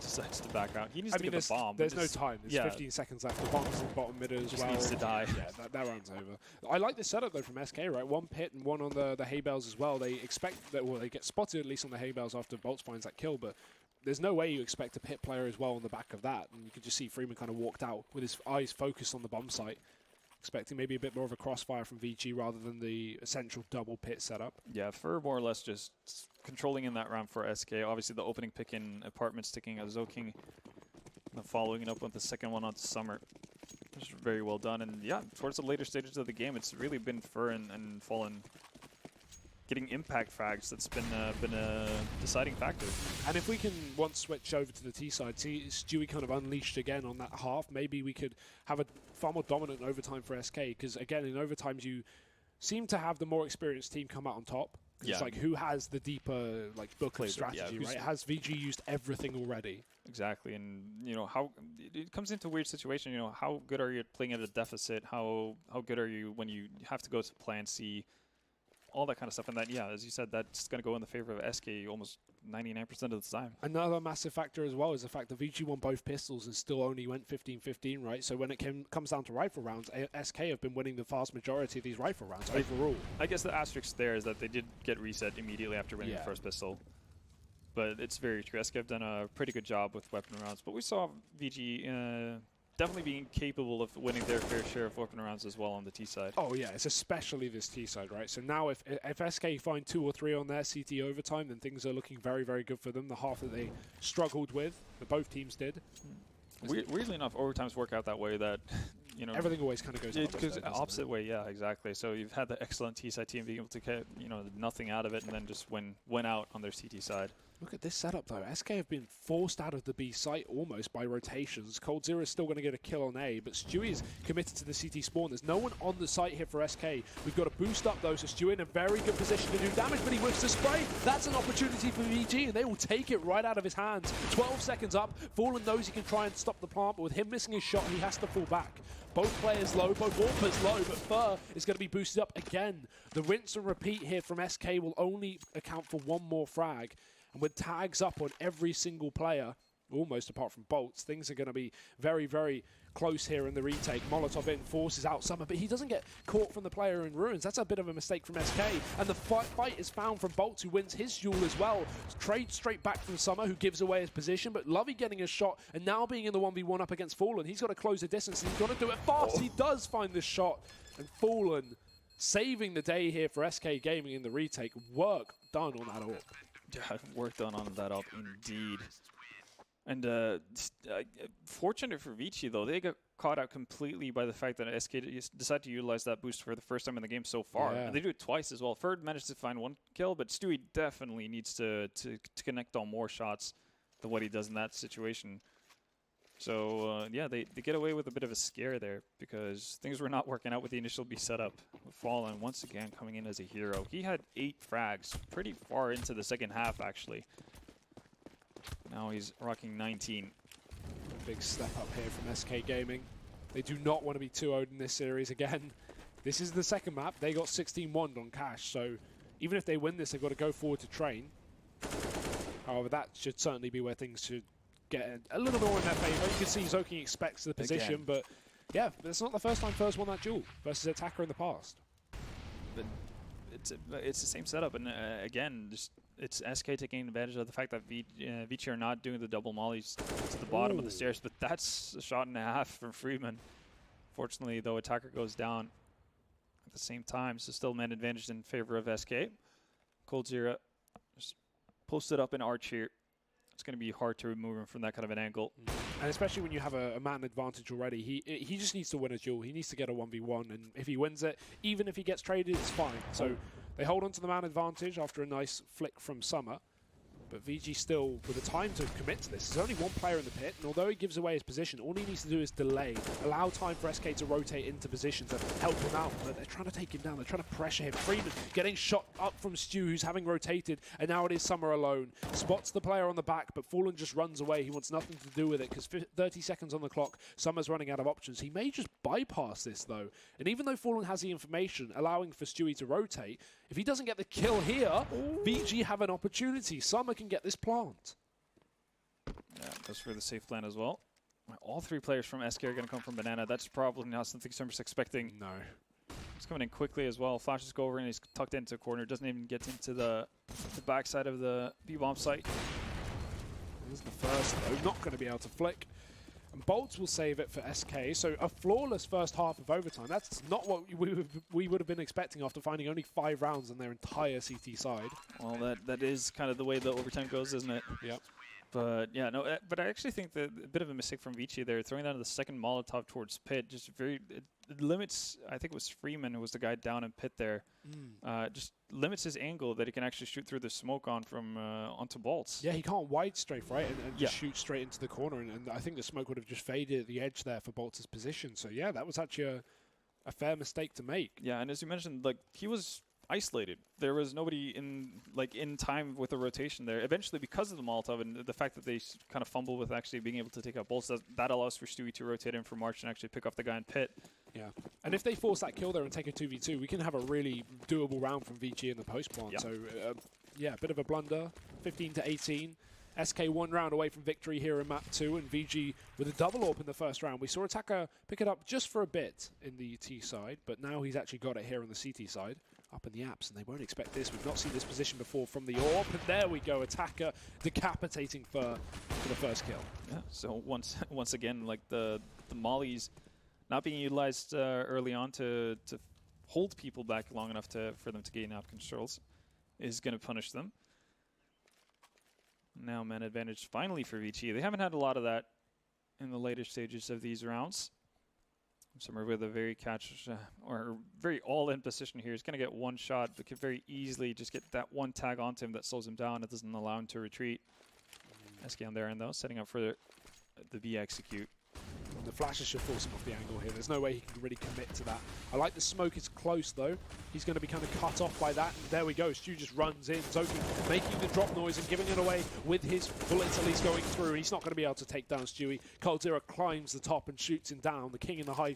Decides to back out. He needs to get the bomb. There's no time. There's 15 seconds left. The bomb's in the bottom mid as just well. Needs to die. Yeah, that round's over. I like the setup though from SK, right? 1 pit and 1 on the hay bales as well. They expect that, well, they get spotted at least on the hay bales after Bolts finds that kill, but there's no way you expect a pit player as well on the back of that. And you could just see Freeman kind of walked out with his eyes focused on the bomb site, expecting maybe a bit more of a crossfire from VG rather than the essential double pit setup. Yeah, Fur more or less just controlling in that round for SK. Obviously the opening pick in apartment sticking as Zoking, and following it up with the second one onto Summer. Which is very well done. And yeah, towards the later stages of the game, it's really been Fur and Fallen getting impact frags. That's been a deciding factor. And if we can once switch over to the T side, see Stewie kind of unleashed again on that half, maybe we could have a far more dominant overtime for SK, because again in overtimes you seem to have the more experienced team come out on top. 'Cause it's like, who has the deeper book of strategy, right? Has VG used everything already? Exactly, and how it comes into a weird situation. How good are you at playing at a deficit? How good are you when you have to go to plan C? All that kind of stuff, and that, as you said, that's going to go in the favor of SK almost 99% of the time. Another massive factor as well is the fact that VG won both pistols and still only went 15-15, right? So when it comes down to rifle rounds, SK have been winning the vast majority of these rifle rounds overall. I guess the asterisk there is that they did get reset immediately after winning the first pistol. But it's very true. SK have done a pretty good job with weapon rounds. But we saw VG definitely being capable of winning their fair share of weapon rounds as well on the T side. Oh yeah, it's especially this T side, right? So now if SK find 2 or 3 on their CT overtime, then things are looking very, very good for them. The half that they struggled with, that both teams did. Weirdly enough, overtimes work out that way, that everything always kind of goes opposite way. Yeah, exactly. So you've had the excellent T side team being able to get nothing out of it, and then just win out on their CT side. Look at this setup, though. SK have been forced out of the B site almost by rotations. coldzera is still going to get a kill on A, but Stewie is committed to the CT spawn. There's no one on the site here for SK. We've got to boost up, though, so Stewie in a very good position to do damage, but he whiffs the spray. That's an opportunity for VG, and they will take it right out of his hands. 12 seconds up. Fallen knows he can try and stop the plant, but with him missing his shot, he has to fall back. Both players low, both Warpers low, but Fur is going to be boosted up again. The rinse and repeat here from SK will only account for one more frag. And with tags up on every single player, almost apart from bolts, things are going to be very, very close here in the retake. Molotov in, forces out Summer, but he doesn't get caught from the player in ruins. That's a bit of a mistake from SK. And the fight is found from bolts, who wins his duel as well. Trade straight back from Summer, who gives away his position, but Lovey getting a shot, and now being in the 1v1 up against Fallen. He's got to close the distance, and he's got to do it fast. He does find this shot, and Fallen saving the day here for SK Gaming in the retake. Work done on that AWP. Yeah, work done on that up indeed. And fortunate for Vici, though, they got caught out completely by the fact that SK decided to utilize that boost for the first time in the game so far. Yeah. And they do it twice as well. Ferd managed to find 1 kill, but Stewie definitely needs to connect on more shots than what he does in that situation. So, they get away with a bit of a scare there because things were not working out with the initial B setup. Fallen, once again, coming in as a hero. He had 8 frags pretty far into the second half, actually. Now he's rocking 19. Big step up here from SK Gaming. They do not want to be 2-0'd in this series again. This is the second map. They got 16-1 on Cash, so even if they win this, they've got to go forward to train. However, that should certainly be where things should get a little more in their favour. You can see Zoking expects the position, again. But yeah, it's not the first time First won that duel versus Attacker in the past. But it's the same setup, and again, it's SK taking advantage of the fact that Vici are not doing the double mollies to the bottom of the stairs, but that's a shot and a half from Freeman. Fortunately, though, Attacker goes down at the same time, so still man advantage in favor of SK. coldzera just posted up in arch here. It's going to be hard to remove him from that kind of an angle. And especially when you have a man advantage already, he just needs to win a duel. He needs to get a 1v1, and if he wins it, even if he gets traded, it's fine. So they hold on to the man advantage after a nice flick from Summer. But VG still, with the time to commit to this, there's only 1 player in the pit, and although he gives away his position, all he needs to do is delay, allow time for SK to rotate into position to help him out. But they're trying to take him down, they're trying to pressure him. Freeman getting shot up from Stu, who's having rotated, and now it is Summer alone. Spots the player on the back, but Fallen just runs away. He wants nothing to do with it, because 30 seconds on the clock, Summer's running out of options. He may just bypass this, though. And even though Fallen has the information, allowing for Stewie to rotate, if he doesn't get the kill here, VG have an opportunity. Summer can get this plant. Yeah, goes for the safe plan as well. All 3 players from SK are going to come from Banana. That's probably not something Summer's expecting. No. He's coming in quickly as well. Flashes go over and he's tucked into a corner. Doesn't even get into the backside of the B-bomb site. This is the first, though. Not going to be able to flick. And Bolts will save it for SK. So a flawless first half of overtime. That's not what we would have been expecting after finding only 5 rounds on their entire CT side. Well, that is kind of the way the overtime goes, isn't it? Yep. But yeah, no. But I actually think that a bit of a mistake from Vici there, throwing down the second Molotov towards pit, just it limits. I think it was Freeman who was the guy down in pit there. Just limits his angle that he can actually shoot through the smoke onto bolts. Yeah, he can't wide strafe, right, and just shoot straight into the corner. And I think the smoke would have just faded at the edge there for Bolts' position. So yeah, that was actually a fair mistake to make. Yeah, and as you mentioned, like he was isolated. There was nobody in time with the rotation there. Eventually, because of the Molotov and the fact that they kind of fumble with actually being able to take out bolts, that allows for Stewie to rotate in from March and actually pick off the guy in pit. Yeah, and if they force that kill there and take a 2v2, we can have a really doable round from VG in the post plant. Yeah. So, yeah, a bit of a blunder, 15-18. SK 1 round away from victory here in map 2, and VG with a double AWP in the first round. We saw Attacker pick it up just for a bit in the T side, but now he's actually got it here on the CT side, up in the apps, and they won't expect this. We've not seen this position before from the AWP, and there we go, Attacker decapitating for the first kill. Yeah, so once again, like the mollies not being utilized early on to hold people back long enough for them to gain AWP controls is going to punish them. Now man advantage finally for VG. They haven't had a lot of that in the later stages of these rounds. Somewhere with a very or very all-in position here. He's going to get one shot, but could very easily just get that one tag onto him that slows him down. It doesn't allow him to retreat. SK on their end though, setting up for the B execute. The flashes should force him off the angle here. There's no way he can really commit to that. I like the smoke is close though. He's going to be kind of cut off by that. And there we go. Stu just runs in. Zoki making the drop noise and giving it away with his bullets at least going through. He's not going to be able to take down Stewie. coldzera climbs the top and shoots him down. The king in the high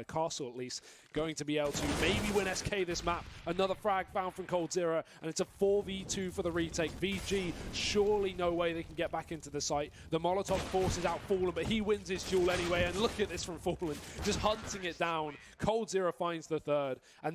castle at least going to be able to maybe win SK this map. Another frag found from coldzera, and it's a 4v2 for the retake. VG, surely no way they can get back into the site. The Molotov forces out Fallen, but he wins his duel anyway. And look at this from Fallen, just hunting it down. coldzera finds the third. And